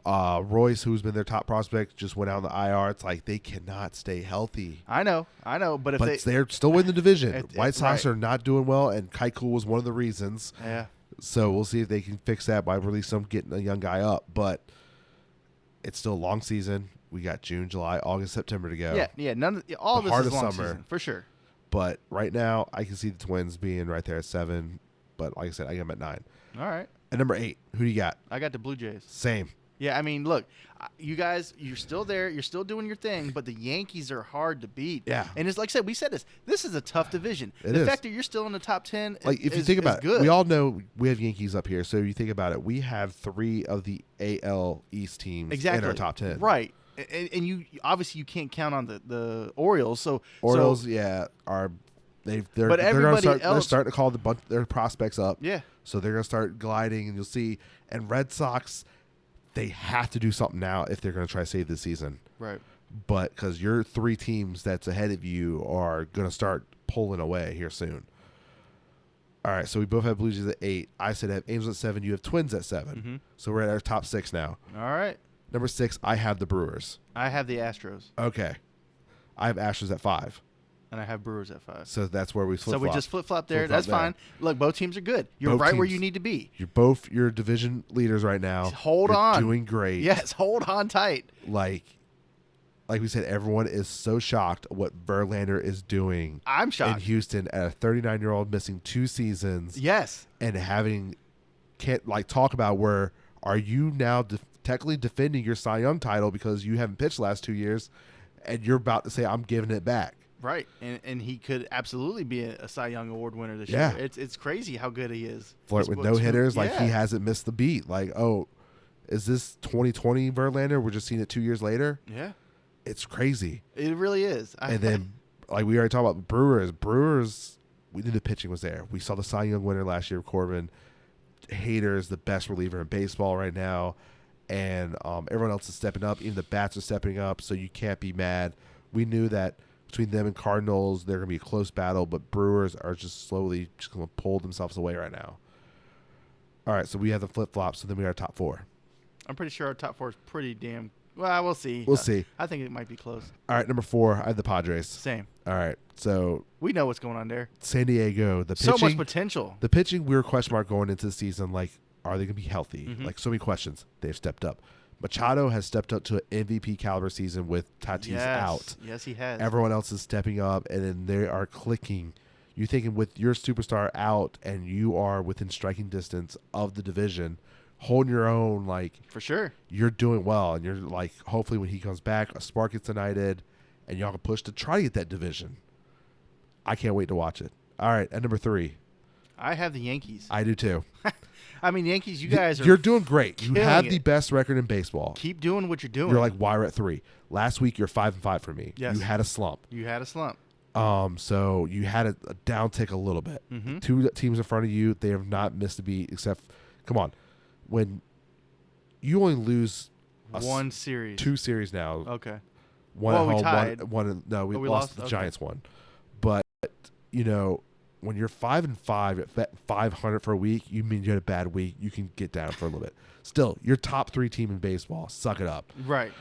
Speaker 1: Royce, who's been their top prospect, just went out on the IR. It's like they cannot stay healthy.
Speaker 2: I know, but
Speaker 1: they're still in the division. White Sox are not doing well, and Keuchel was one of the reasons.
Speaker 2: Yeah.
Speaker 1: So we'll see if they can fix that by releasing them, getting a young guy up. But it's still a long season. We got June, July, August, September to go.
Speaker 2: Yeah. All of this is long season for sure.
Speaker 1: But right now, I can see the Twins being right there at 7. But like I said, I got them at 9.
Speaker 2: All right.
Speaker 1: At number 8, who do you got?
Speaker 2: I got the Blue Jays.
Speaker 1: Same.
Speaker 2: Yeah, I mean, look, you guys, you're still there. You're still doing your thing, but the Yankees are hard to beat.
Speaker 1: Yeah.
Speaker 2: And it's like I said, we said this. This is a tough division.
Speaker 1: The
Speaker 2: fact that you're still in the top 10
Speaker 1: if you think about it, we all know we have Yankees up here. So you think about it, we have 3 of the AL East teams in our top 10.
Speaker 2: Right. And you obviously you can't count on the Orioles. So
Speaker 1: Orioles, they're starting to call their prospects up.
Speaker 2: Yeah.
Speaker 1: So they're going to start gliding, and you'll see. And Red Sox, they have to do something now if they're going to try to save this season.
Speaker 2: Right.
Speaker 1: But because your 3 teams that's ahead of you are going to start pulling away here soon. All right, so we both have Blue Jays at 8. I said I have Angels at 7. You have Twins at 7.
Speaker 2: Mm-hmm.
Speaker 1: So we're at our top 6 now.
Speaker 2: All right.
Speaker 1: Number 6, I have the Brewers.
Speaker 2: I have the Astros.
Speaker 1: Okay. I have Astros at 5.
Speaker 2: And I have Brewers at 5.
Speaker 1: So that's where we flip-flop.
Speaker 2: So we just flip-flop there. That's fine. Look, both teams are good. You're right where you need to be.
Speaker 1: You're division leaders right now.
Speaker 2: Hold on.
Speaker 1: Doing great.
Speaker 2: Yes, hold on tight.
Speaker 1: like we said, everyone is so shocked what Verlander is doing.
Speaker 2: I'm shocked.
Speaker 1: In Houston at a 39-year-old missing 2 seasons.
Speaker 2: Yes.
Speaker 1: And can't talk about where are you now technically defending your Cy Young title because you haven't pitched the last 2 years, and you're about to say I'm giving it back.
Speaker 2: Right, and he could absolutely be a Cy Young Award winner this year. It's crazy how good he is.
Speaker 1: Flirt with no hitters, he hasn't missed the beat. Is this 2020 Verlander? We're just seeing it 2 years later.
Speaker 2: Yeah,
Speaker 1: it's crazy.
Speaker 2: It really is.
Speaker 1: And then, we already talked about Brewers. We knew the pitching was there. We saw the Cy Young winner last year, Corbin. Hader is the best reliever in baseball right now, and everyone else is stepping up. Even the bats are stepping up, so you can't be mad. We knew that between them and Cardinals, they're going to be a close battle, but Brewers are just slowly just going to pull themselves away right now. All right, so we have the flip-flops, so then we are top 4.
Speaker 2: I'm pretty sure our top 4 is pretty damn. Well, we'll see.
Speaker 1: We'll see.
Speaker 2: I think it might be close.
Speaker 1: All right, number 4, I have the Padres.
Speaker 2: Same.
Speaker 1: All right, so
Speaker 2: we know what's going on there.
Speaker 1: San Diego, the pitching.
Speaker 2: So much potential.
Speaker 1: The pitching, we were question mark going into the season, are they going to be healthy?
Speaker 2: Mm-hmm.
Speaker 1: So many questions. They've stepped up. Machado has stepped up to an MVP caliber season with Tatis out.
Speaker 2: Yes, he has.
Speaker 1: Everyone else is stepping up, and then they are clicking. You're thinking with your superstar out, and you are within striking distance of the division, holding your own,
Speaker 2: for sure.
Speaker 1: You're doing well, and you're hopefully when he comes back, a spark gets ignited, and y'all can push to try to get that division. I can't wait to watch it. All right, at number 3.
Speaker 2: I have the Yankees.
Speaker 1: I do too.
Speaker 2: I mean, Yankees, you guys are.
Speaker 1: You're doing great. You have the
Speaker 2: it.
Speaker 1: best record in baseball.
Speaker 2: Keep doing what you're doing.
Speaker 1: You're why we're at 3. Last week, you're 5-5 for me.
Speaker 2: Yes.
Speaker 1: You had a slump.
Speaker 2: So
Speaker 1: you had a downtick a little bit.
Speaker 2: Mm-hmm.
Speaker 1: 2 teams in front of you, they have not missed a beat except, come on, when you only lose
Speaker 2: one series,
Speaker 1: 2 series now.
Speaker 2: Okay.
Speaker 1: One at home,
Speaker 2: we tied.
Speaker 1: We lost the Giants one. But when you're 5-5 at 500 for a week, you mean you had a bad week. You can get down for a little bit. Still, you're top 3 team in baseball. Suck it up.
Speaker 2: Right.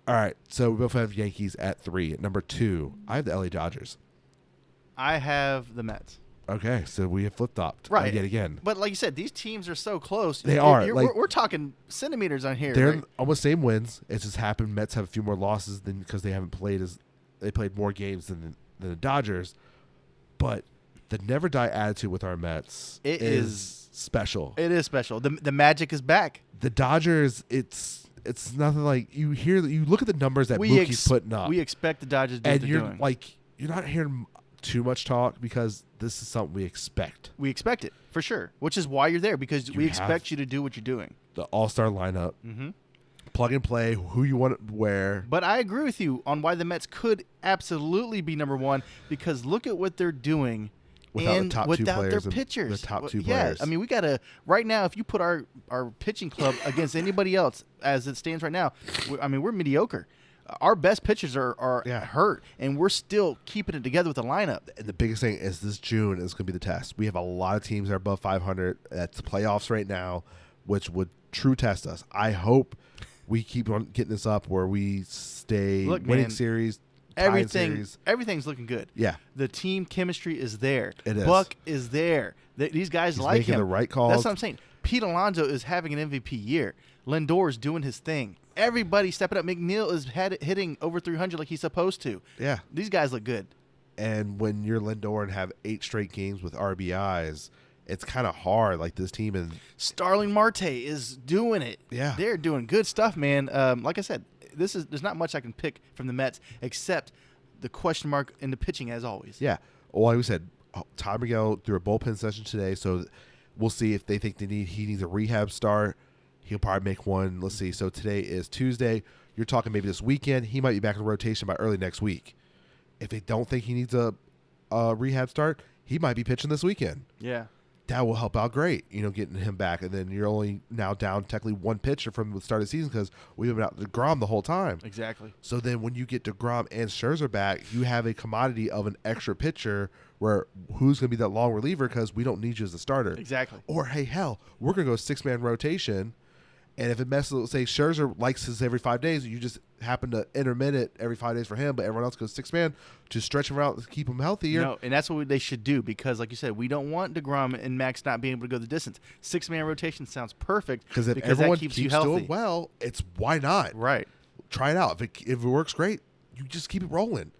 Speaker 1: All right. So we both have Yankees at 3. At number 2, I have the LA Dodgers.
Speaker 2: I have the Mets.
Speaker 1: Okay, so we have flip-flopped
Speaker 2: right
Speaker 1: yet again.
Speaker 2: But like you said, these teams are so close.
Speaker 1: They are.
Speaker 2: We're talking centimeters on here.
Speaker 1: They're almost same wins. It's just happened. Mets have a few more losses because they haven't played they played more games than the Dodgers. But the never die attitude with our Mets is special.
Speaker 2: It is special. The magic is back.
Speaker 1: The Dodgers, it's nothing like you look at the numbers that Mookie's putting up.
Speaker 2: We expect the Dodgers to do what they're doing.
Speaker 1: You're not hearing too much talk because this is something we expect.
Speaker 2: We expect it for sure, which is why you're there because we expect you to do what you're doing.
Speaker 1: The all-star lineup, plug and play, who you want where.
Speaker 2: But I agree with you on why the Mets could absolutely be number 1 because look at what they're doing
Speaker 1: without
Speaker 2: their pitchers.
Speaker 1: The top 2 players.
Speaker 2: I mean, we got to right now. If you put our pitching club against anybody else as it stands right now, we're mediocre. Our best pitchers are hurt, and we're still keeping it together with the lineup.
Speaker 1: And the biggest thing is this June is going to be the test. We have a lot of teams that are above 500. That's playoffs right now, which would true test us. I hope we keep on getting this up where we stay winning series.
Speaker 2: Everything's looking good.
Speaker 1: Yeah.
Speaker 2: The team chemistry is there.
Speaker 1: It is.
Speaker 2: Buck is there. These guys
Speaker 1: He's
Speaker 2: like
Speaker 1: making
Speaker 2: him.
Speaker 1: the right calls.
Speaker 2: That's what I'm saying. Pete Alonso is having an MVP year. Lindor is doing his thing. Everybody stepping up. McNeil is hitting over 300 like he's supposed to.
Speaker 1: Yeah.
Speaker 2: These guys look good.
Speaker 1: And when you're Lindor and have 8 straight games with RBIs, it's kind of hard. Like this team and
Speaker 2: Starling Marte is doing it.
Speaker 1: Yeah.
Speaker 2: They're doing good stuff, man. Like I said, there's not much I can pick from the Mets except the question mark in the pitching as always.
Speaker 1: Yeah. Well, like we said, Todd Miguel threw a bullpen session today, so we'll see if they think he needs a rehab start. He'll probably make one. Let's see. So today is Tuesday. You're talking maybe this weekend. He might be back in rotation by early next week. If they don't think he needs a rehab start, he might be pitching this weekend.
Speaker 2: Yeah.
Speaker 1: That will help out great, getting him back. And then you're only now down technically 1 pitcher from the start of the season because we've been out deGrom the whole time.
Speaker 2: Exactly.
Speaker 1: So then when you get deGrom and Scherzer back, you have a commodity of an extra pitcher where who's going to be that long reliever because we don't need you as a starter.
Speaker 2: Exactly.
Speaker 1: Or, hey, hell, we're going to go 6-man rotation. And if it messes, say Scherzer likes his every 5 days, you just happen to intermittent every 5 days for him, but everyone else goes 6-man to stretch him out to keep him healthier.
Speaker 2: No, and that's what they should do because, like you said, we don't want deGrom and Max not being able to go the distance. 6-man rotation sounds perfect
Speaker 1: because if everyone
Speaker 2: that keeps
Speaker 1: keeps
Speaker 2: you healthy.
Speaker 1: doing well, it's why not?
Speaker 2: Right.
Speaker 1: try it out. If it works great, you just keep it rolling.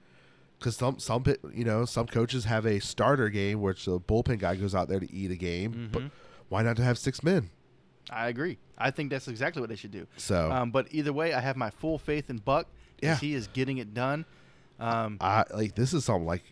Speaker 1: Because some coaches have a starter game, which the bullpen guy goes out there to eat a game. But why not to have 6 men?
Speaker 2: I agree. I think that's exactly what they should do.
Speaker 1: So,
Speaker 2: but either way, I have my full faith in Buck.
Speaker 1: Yeah,
Speaker 2: he is getting it done.
Speaker 1: This is something like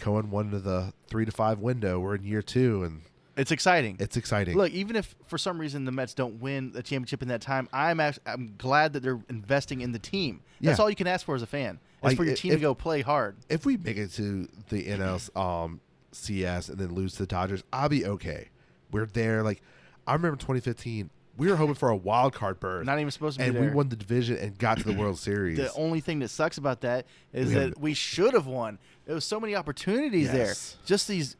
Speaker 1: going one to the 3 to 5 window. We're in year 2, and
Speaker 2: it's exciting.
Speaker 1: It's exciting.
Speaker 2: Look, even if for some reason the Mets don't win the championship in that time, I'm glad that they're investing in the team. That's all you can ask for as a fan. Is for your team to go play hard.
Speaker 1: If we make it to the NL CS and then lose to the Dodgers, I'll be okay. We're there. Like, I remember 2015, we were hoping for a wild card berth.
Speaker 2: Not even supposed to be
Speaker 1: there. And we won the division and got to the World Series.
Speaker 2: The only thing that sucks about that is that we should have won. There was so many opportunities there. Just these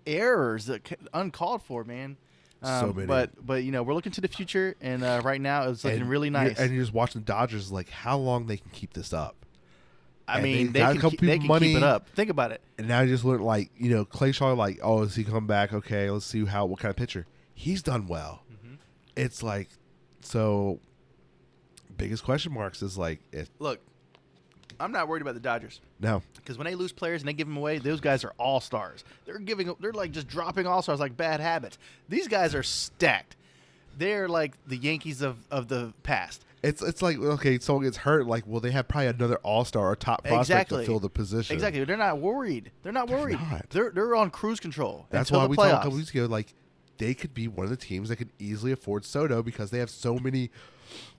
Speaker 2: errors that uncalled for, man.
Speaker 1: So many.
Speaker 2: But we're looking to the future, and right now it's looking really nice.
Speaker 1: And you're just watching the Dodgers, like, how long they can keep this up.
Speaker 2: I mean, they can keep it up. Think about it.
Speaker 1: And now you just learn, like, Clay Shaw, like, oh, is he come back? Okay, let's see what kind of pitcher. He's done well. It's like, so biggest question marks is like,
Speaker 2: look, I'm not worried about the Dodgers.
Speaker 1: No,
Speaker 2: because when they lose players and they give them away, those guys are all stars. They're like just dropping all stars like bad habits. These guys are stacked. They're like the Yankees of the past.
Speaker 1: It's like, okay, someone gets hurt, like, well, they have probably another all-star or top prospect to fill the position.
Speaker 2: Exactly. They're not worried. They're on cruise control.
Speaker 1: That's why we talked a couple weeks ago, like, they could be one of the teams that could easily afford Soto because they have so many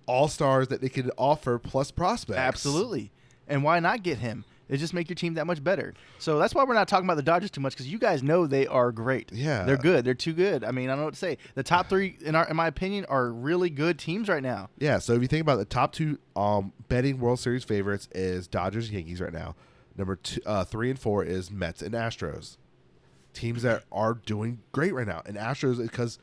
Speaker 1: all-stars that they could offer plus prospects.
Speaker 2: Absolutely. And why not get him? It just make your team that much better. So that's why we're not talking about the Dodgers too much, because you guys know they are great.
Speaker 1: Yeah.
Speaker 2: They're good. They're too good. I mean, I don't know what to say. The top 3, in my opinion, are really good teams right now.
Speaker 1: Yeah, so if you think about the top 2 betting World Series favorites is Dodgers and Yankees right now. Number 3 and 4 is Mets and Astros. Teams that are doing great right now. And Astros, because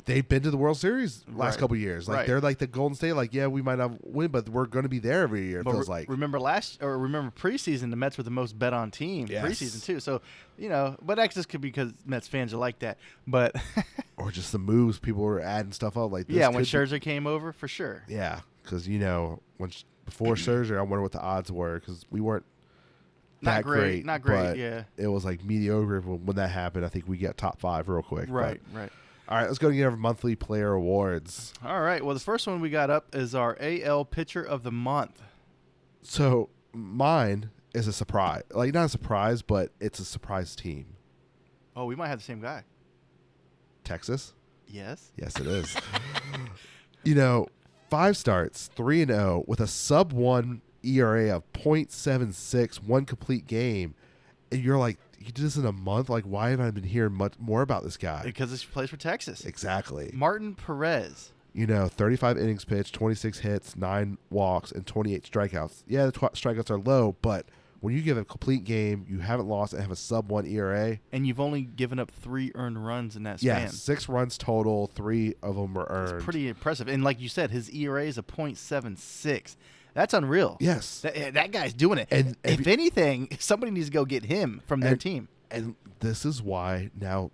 Speaker 1: they've been to the World Series last couple of years. Like, they're like the Golden State, like, yeah, we might not win, but we're going to be there every year, it feels like.
Speaker 2: Remember preseason, the Mets were the most bet on team preseason too. So, but that just could be because Mets fans are like that. But
Speaker 1: or just the moves people were adding stuff up like this.
Speaker 2: Yeah, when Scherzer came over, for sure.
Speaker 1: Yeah, because, before Scherzer, I wonder what the odds were, because we weren't not great.
Speaker 2: Not great, yeah.
Speaker 1: It was like mediocre when that happened. I think we got top 5 real quick.
Speaker 2: Right.
Speaker 1: All right, let's go to get our monthly player awards.
Speaker 2: All right. Well, the first one we got up is our AL Pitcher of the Month.
Speaker 1: So mine is a surprise. Like, not a surprise, but it's a surprise team.
Speaker 2: Oh, we might have the same guy.
Speaker 1: Texas?
Speaker 2: Yes.
Speaker 1: Yes, it is. 5 starts, 3-0, with a sub-1 ERA of .76, 1 complete game. And you're like, he did this in a month? Like, why have I been hearing much more about this guy?
Speaker 2: Because he plays for Texas.
Speaker 1: Exactly.
Speaker 2: Martin Perez.
Speaker 1: 35 innings pitched, 26 hits, 9 walks, and 28 strikeouts. Yeah, the strikeouts are low, but when you give a complete game, you haven't lost and have a sub-1 ERA.
Speaker 2: And you've only given up 3 earned runs in that span.
Speaker 1: Yeah, 6 runs total, 3 of them were earned.
Speaker 2: It's pretty impressive. And like you said, his ERA is a .76. That's unreal.
Speaker 1: Yes.
Speaker 2: That guy's doing it. And if anything, somebody needs to go get him from their team.
Speaker 1: And this is why now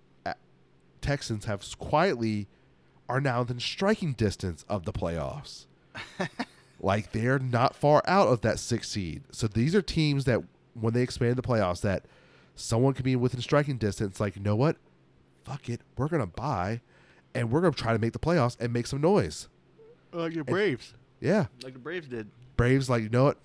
Speaker 1: Texans are now within striking distance of the playoffs. Like, they're not far out of that 6th seed. So these are teams that, when they expand the playoffs, that someone can be within striking distance. Like, you know what? Fuck it. We're going to buy, and we're going to try to make the playoffs and make some noise.
Speaker 2: Like your Braves.
Speaker 1: Yeah.
Speaker 2: Like the Braves did.
Speaker 1: Braves, like, you know what?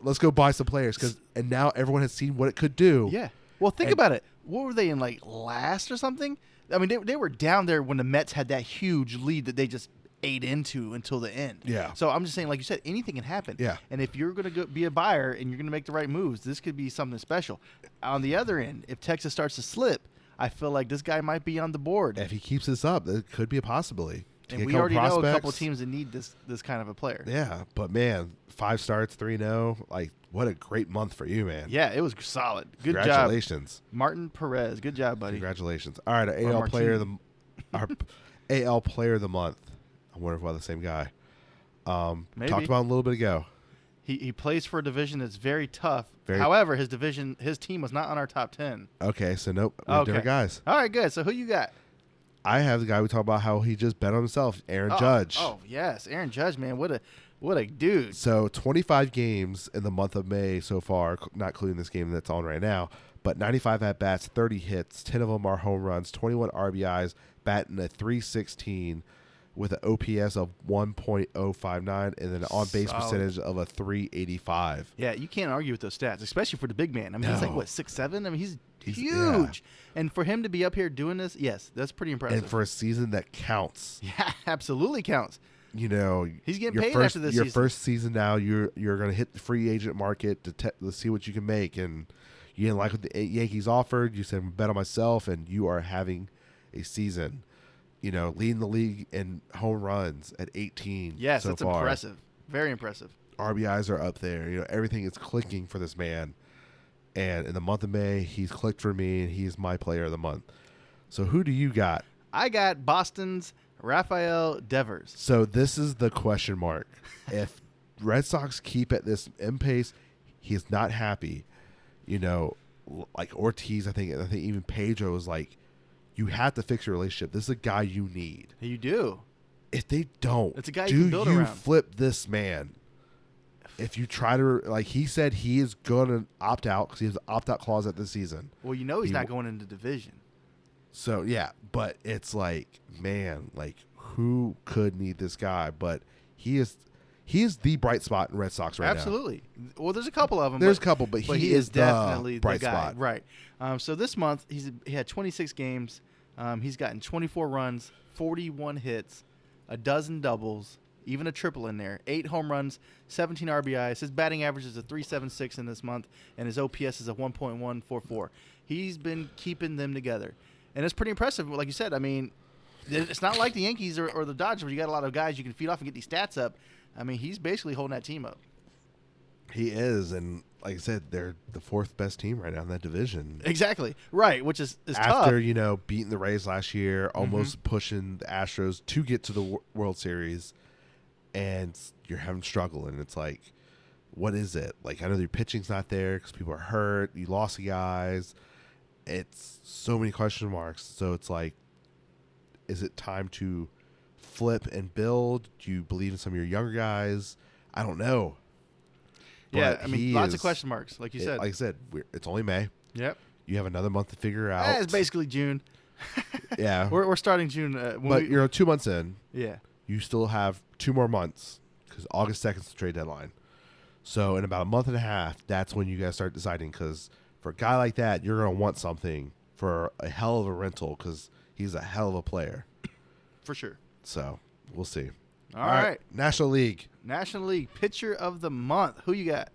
Speaker 1: Let's go buy some players, and now everyone has seen what it could do.
Speaker 2: Yeah. Well, think about it. What were they in, like, last or something? I mean, they were down there when the Mets had that huge lead that they just ate into until the end.
Speaker 1: Yeah.
Speaker 2: So I'm just saying, like you said, anything can happen.
Speaker 1: Yeah.
Speaker 2: And if you're going to be a buyer and you're going to make the right moves, this could be something special. On the other end, if Texas starts to slip, I feel like this guy might be on the board.
Speaker 1: If he keeps this up, it could be a possibility.
Speaker 2: And we already know a couple teams that need this kind of a player.
Speaker 1: Yeah, but man, 5 starts, 3-0. Like, what a great month for you, man.
Speaker 2: Yeah, it was solid. Good job.
Speaker 1: Congratulations.
Speaker 2: Martin Perez. Good job, buddy.
Speaker 1: Congratulations. All right, our AL player of the month. I wonder if we're the same guy.
Speaker 2: Maybe.
Speaker 1: Talked about him a little bit ago.
Speaker 2: He plays for a division that's very tough. However, his team was not on our top 10.
Speaker 1: Okay, so nope. We're different guys.
Speaker 2: All right, good. So who you got?
Speaker 1: I have the guy we talk about how he just bet on himself, Aaron Judge.
Speaker 2: Oh, yes. Aaron Judge, man. What What a dude.
Speaker 1: So 25 games in the month of May so far, not including this game that's on right now, but 95 at-bats, 30 hits, 10 of them are home runs, 21 RBIs, batting a .316 with an OPS of 1.059 and then an on-base percentage of a .385.
Speaker 2: Yeah, you can't argue with those stats, especially for the big man. I mean, he's like, what, 6'7"? I mean, he's huge. Yeah. And for him to be up here doing this, yes, that's pretty impressive.
Speaker 1: And for a season that counts.
Speaker 2: Yeah, absolutely counts.
Speaker 1: You know,
Speaker 2: he's getting paid after this
Speaker 1: season.
Speaker 2: Your
Speaker 1: first season now, you're going to hit the free agent market to see what you can make. And you didn't like what the Yankees offered. You said, bet on myself, and you are having a season. You know, leading the league in home runs at 18.
Speaker 2: Yes,
Speaker 1: so
Speaker 2: that's
Speaker 1: far.
Speaker 2: Impressive. Very impressive.
Speaker 1: RBIs are up there. You know, everything is clicking for this man. And in the month of May, he's clicked for me, and he's my player of the month. So who do you got?
Speaker 2: I got Boston's Rafael Devers.
Speaker 1: So this is the question mark. If Red Sox keep at this pace, he's not happy. You know, like Ortiz, I think even Pedro was like, you have to fix your relationship. This is a guy you need.
Speaker 2: You do.
Speaker 1: If they don't,
Speaker 2: it's a guy you can build around.
Speaker 1: Flip this man? If you try to, like he said, he is going to opt out because he has an opt-out clause at this season.
Speaker 2: Well, you know he's not going into division.
Speaker 1: So, yeah, but it's like, man, like who could need this guy? But he is the bright spot in Red Sox right
Speaker 2: Absolutely. Now. Absolutely. Well, there's a couple of them.
Speaker 1: There's a couple, but he is
Speaker 2: definitely
Speaker 1: the bright
Speaker 2: guy.
Speaker 1: Spot.
Speaker 2: Right. So this month, he had 26 games. He's gotten 24 runs, 41 hits, a dozen doubles, even a triple in there, 8 home runs, 17 RBIs. His batting average is a .376 in this month, and his OPS is a 1.144. He's been keeping them together. And it's pretty impressive. Like you said, I mean, it's not like the Yankees or the Dodgers where you got a lot of guys you can feed off and get these stats up. I mean, he's basically holding that team up.
Speaker 1: He is, and like I said, they're the 4th best team right now in that division.
Speaker 2: Exactly. Right, which is tough.
Speaker 1: After, you know, beating the Rays last year, almost pushing the Astros to get to the World Series, and you're having struggle, and it's like, what is it? Like, I know your pitching's not there because people are hurt. You lost the guys. It's so many question marks. So it's like, is it time to flip and build? Do you believe in some of your younger guys? I don't know.
Speaker 2: Yeah, I mean, lots of question marks, like you said.
Speaker 1: Like I said, it's only May.
Speaker 2: Yep.
Speaker 1: You have another month to figure out.
Speaker 2: It's basically June.
Speaker 1: Yeah.
Speaker 2: We're starting June.
Speaker 1: But you're 2 months in.
Speaker 2: Yeah.
Speaker 1: You still have 2 more months because August 2nd is the trade deadline. So in about a month and a half, that's when you guys start deciding because for a guy like that, you're going to want something for a hell of a rental because he's a hell of a player.
Speaker 2: For sure.
Speaker 1: So we'll see.
Speaker 2: All right.
Speaker 1: National League.
Speaker 2: National League Pitcher of the Month. Who you got?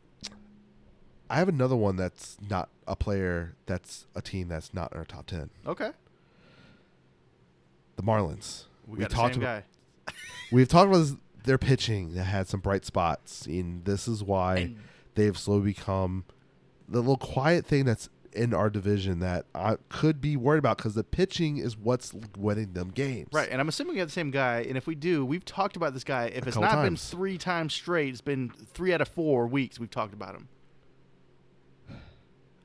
Speaker 1: I have another one that's not a player. That's a team that's not in our top 10.
Speaker 2: Okay.
Speaker 1: The Marlins.
Speaker 2: We got the same guy.
Speaker 1: We've talked about their pitching that had some bright spots, and this is why they've slowly become the little quiet thing that's in our division that I could be worried about because the pitching is what's winning them games.
Speaker 2: Right, and I'm assuming we got the same guy, and if we do, we've talked about this guy. If it's not been 3 times straight, it's been 3 out of 4 weeks we've talked about him.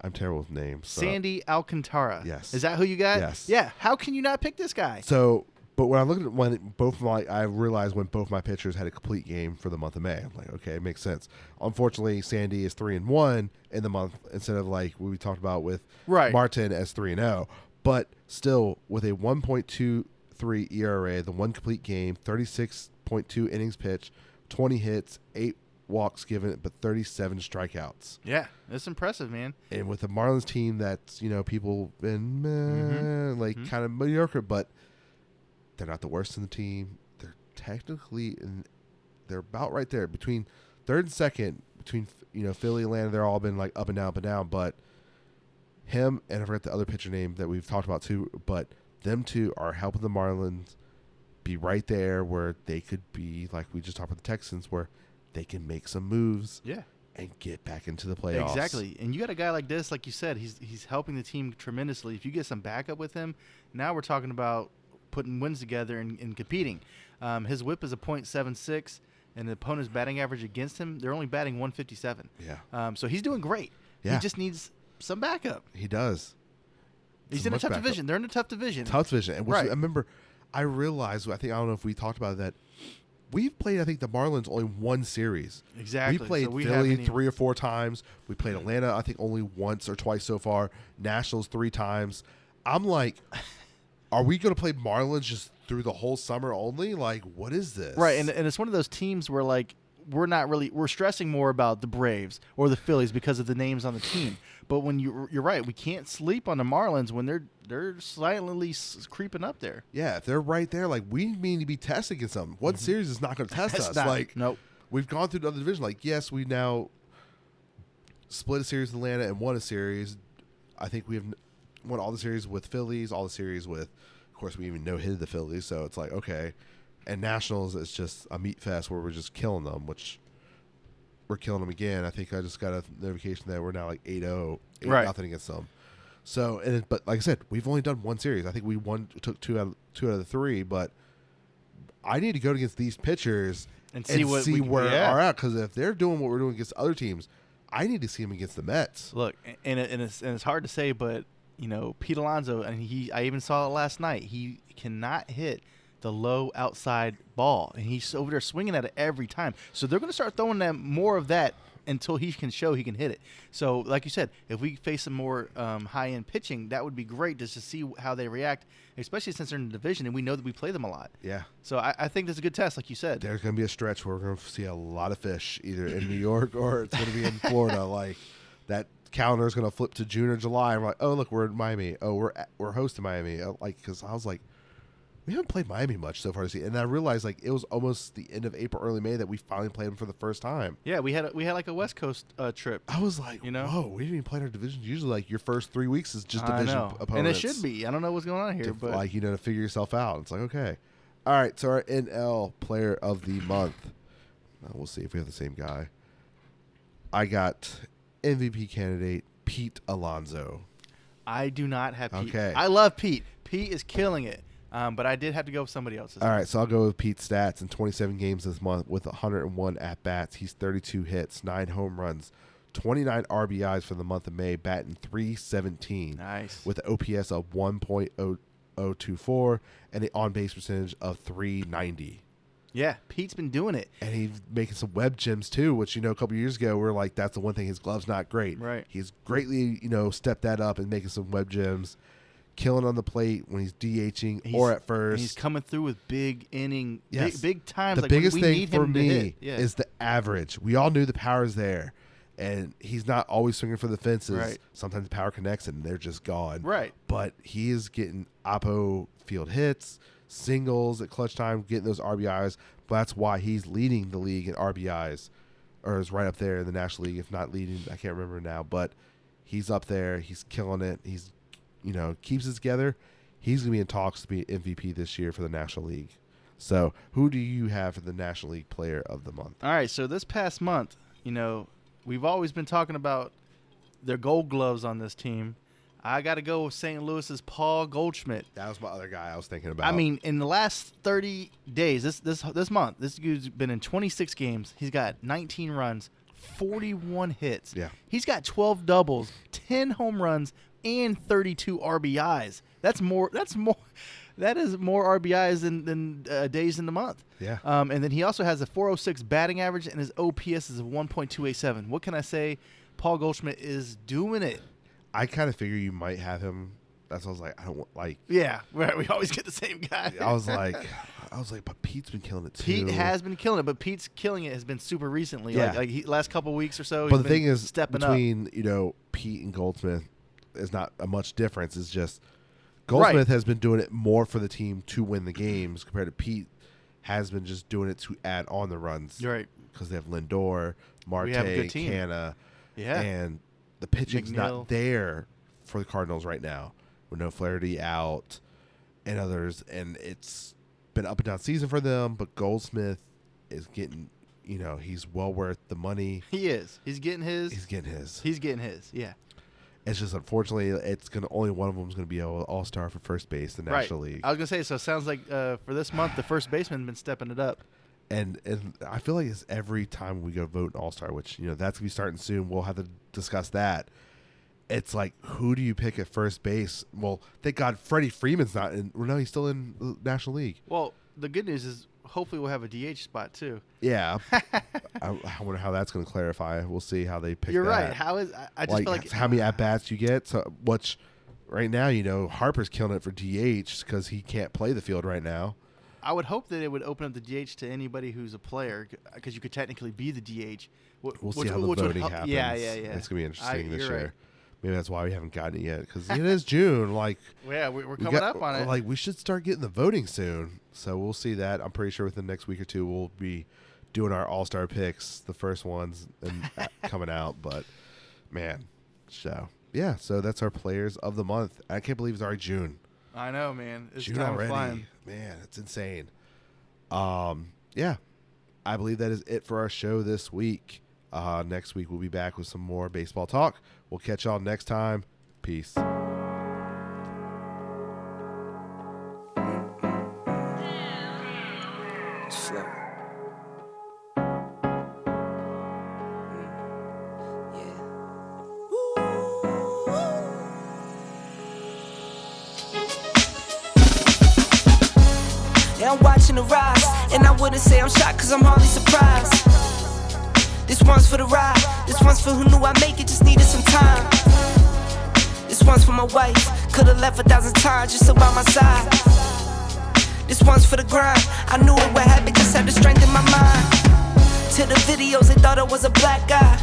Speaker 1: I'm terrible with names. So.
Speaker 2: Sandy Alcantara.
Speaker 1: Yes.
Speaker 2: Is that who you got?
Speaker 1: Yes.
Speaker 2: Yeah. How can you not pick this guy?
Speaker 1: So, but when I looked at I realized when both my pitchers had a complete game for the month of May. I'm like, okay, it makes sense. Unfortunately, Sandy is 3-1 in the month instead of like what we talked about with Martin as 3-0. But still, with a 1.23 ERA, the one complete game, 36.2 innings pitched, 20 hits, 8 walks given, but 37 strikeouts.
Speaker 2: Yeah, that's impressive, man.
Speaker 1: And with the Marlins team that's, you know, people been kind of mediocre, but they're not the worst in the team. They're technically, they're about right there between 3rd and 2nd, between, you know, Philly, Atlanta. They're all been like up and down, but him and I forget the other pitcher name that we've talked about too, but them two are helping the Marlins be right there where they could be like we just talked about the Texans where they can make some moves and get back into the playoffs.
Speaker 2: Exactly. And you got a guy like this, like you said, he's helping the team tremendously. If you get some backup with him, now we're talking about putting wins together and competing. His whip is a .76, and the opponent's batting average against him, they're only batting 157.
Speaker 1: Yeah.
Speaker 2: So he's doing great.
Speaker 1: Yeah.
Speaker 2: He just needs some backup.
Speaker 1: He does.
Speaker 2: He's in a tough division. They're in a tough division.
Speaker 1: And I remember, I realized, I don't know if we talked about that, we've played, I think, the Marlins only one series.
Speaker 2: Exactly.
Speaker 1: We played Philly 3 or 4 times. We played Atlanta, I think, only once or twice so far. Nationals 3 times. I'm like, are we going to play Marlins just through the whole summer only? Like, what is this?
Speaker 2: Right, and it's one of those teams where, like, we're stressing more about the Braves or the Phillies because of the names on the team. But when you're right, we can't sleep on the Marlins when they're silently creeping up there.
Speaker 1: Yeah, if they're right there, like, we need to be testing against them. One series is not going to test us. Like,
Speaker 2: nope.
Speaker 1: We've gone through another division. Like, yes, we now split a series with Atlanta and won a series. I think we have won all the series with Phillies, all the series with, of course, we even no-hitted the Phillies. So it's like, okay. And Nationals, it's just a meat fest where we're just killing them, which we're killing them again. I think I just got a notification that we're now like 8-0, 8-0 against them. So, but like I said, we've only done one series. I think we took two out of the 3, but I need to go against these pitchers and see where are at, because if they're doing what we're doing against other teams, I need to see them against the Mets.
Speaker 2: Look, and it's hard to say, but Pete Alonso, and I even saw it last night. He cannot hit the low outside ball, and he's over there swinging at it every time. So they're going to start throwing them more of that until he can show he can hit it. So, like you said, if we face some more high-end pitching, that would be great just to see how they react, especially since they're in the division, and we know that we play them a lot.
Speaker 1: Yeah.
Speaker 2: So I think that's a good test, like you said.
Speaker 1: There's going to be a stretch where we're going to see a lot of fish, either in New York or it's going to be in Florida. Like, that calendar is going to flip to June or July. And we're like, oh, look, we're in Miami. Oh, we're hosting Miami. Because I was like, we haven't played Miami much so far this season. And I realized, like, it was almost the end of April, early May that we finally played them for the first time.
Speaker 2: Yeah, we had like a West Coast trip.
Speaker 1: I was like, whoa, we didn't even play our divisions. Usually, like, your first 3 weeks is just division opponents.
Speaker 2: And it should be. I don't know what's going on here. But
Speaker 1: like, to figure yourself out. It's like, okay. All right, so our NL Player of the Month. We'll see if we have the same guy. I got MVP candidate Pete Alonso.
Speaker 2: I do not have Pete.
Speaker 1: Okay.
Speaker 2: I love Pete. Pete is killing it. But I did have to go with somebody else.
Speaker 1: All right, so I'll go with Pete's stats. In 27 games this month with 101 at-bats, he's 32 hits, 9 home runs, 29 RBIs for the month of May, batting .317.
Speaker 2: Nice.
Speaker 1: With an OPS of 1.0024 and an on-base percentage of .390.
Speaker 2: Yeah, Pete's been doing it.
Speaker 1: And he's making some web gems, too, which, a couple years ago, we were like, that's the one thing, his glove's not great.
Speaker 2: Right.
Speaker 1: He's greatly, stepped that up and making some web gems. Killing on the plate when he's DHing or at first.
Speaker 2: He's coming through with big inning,
Speaker 1: yes.
Speaker 2: big times.
Speaker 1: The biggest thing for me is the average. We all knew the power's there, and he's not always swinging for the fences.
Speaker 2: Right.
Speaker 1: Sometimes the power connects and they're just gone.
Speaker 2: Right.
Speaker 1: But he is getting oppo field hits, singles at clutch time, getting those RBIs. But that's why he's leading the league in RBIs, or is right up there in the National League, if not leading. I can't remember now, but he's up there. He's killing it. He's keeps it together. He's going to be in talks to be MVP this year for the National League. So, who do you have for the National League Player of the Month?
Speaker 2: All right, so this past month, we've always been talking about their gold gloves on this team. I got to go with St. Louis's Paul Goldschmidt.
Speaker 1: That was my other guy I was thinking about.
Speaker 2: I mean, in the last 30 days, this month, this dude's been in 26 games. He's got 19 runs, 41 hits.
Speaker 1: Yeah.
Speaker 2: He's got 12 doubles, 10 home runs, and 32 RBIs. That is more RBIs than days in the month.
Speaker 1: Yeah.
Speaker 2: And then he also has a .406 batting average, and his OPS is a 1.287. What can I say? Paul Goldschmidt is doing it.
Speaker 1: I kind of figure you might have him. That's what I was like. I don't want, like.
Speaker 2: Yeah, right. We always get the same guy.
Speaker 1: I was like, but Pete's been killing it too.
Speaker 2: Pete has been killing it, but Pete's killing it has been super recently.
Speaker 1: Yeah.
Speaker 2: Like last couple of weeks or so.
Speaker 1: But the thing is,
Speaker 2: stepping
Speaker 1: between Pete and Goldsmith, is not a much difference. It's just Goldsmith has been doing it more for the team to win the games compared to Pete has been just doing it to add on the runs.
Speaker 2: You're right.
Speaker 1: Because they have Lindor, Marte, Canna.
Speaker 2: Yeah.
Speaker 1: And the pitching's
Speaker 2: McNeil.
Speaker 1: not there for the Cardinals right now. With no Flaherty out and others. And it's been up and down season for them. But Goldsmith is getting, he's well worth the money.
Speaker 2: He is. He's getting his. Yeah.
Speaker 1: It's just, unfortunately, only one of them is going to be an all-star for first base, the National League.
Speaker 2: I was going to say, so it sounds like for this month, the first baseman has been stepping it up.
Speaker 1: And I feel like it's every time we go vote an all-star, which, that's going to be starting soon. We'll have to discuss that. It's like, who do you pick at first base? Well, thank God Freddie Freeman's not in. No, he's still in the National League.
Speaker 2: Well, the good news is hopefully we'll have a DH spot too.
Speaker 1: Yeah. I wonder how that's going to clarify. We'll see how they pick
Speaker 2: You're
Speaker 1: that.
Speaker 2: right. I just feel like
Speaker 1: how many at-bats you get. So, which right now, Harper's killing it for DH because he can't play the field right now.
Speaker 2: I would hope that it would open up the DH to anybody who's a player because you could technically be the DH.
Speaker 1: We'll see how the voting happens.
Speaker 2: Yeah.
Speaker 1: It's going to be interesting this year.
Speaker 2: Right.
Speaker 1: Maybe that's why we haven't gotten it yet, because it is June. We're
Speaker 2: coming up on it.
Speaker 1: We should start getting the voting soon. So we'll see that. I'm pretty sure within the next week or two we'll be doing our all-star picks, the first ones coming out. But man, so that's our players of the month. I can't believe it's already June.
Speaker 2: I know, man. It's
Speaker 1: June
Speaker 2: time
Speaker 1: already.
Speaker 2: flying.
Speaker 1: Man, it's insane. I believe that is it for our show this week. Next week we'll be back with some more baseball talk. We'll catch y'all next time. Peace.
Speaker 3: Yeah, I'm watching the rise, and I wouldn't say I'm shocked, cause I'm hardly surprised. This one's for the ride, this one's for who knew I'd make it, just needed some time. This one's for my wife, could've left 1,000 times just so by my side. This one's for the grind, I knew it would happen, just had the strength in my mind. To the videos, they thought I was a black guy.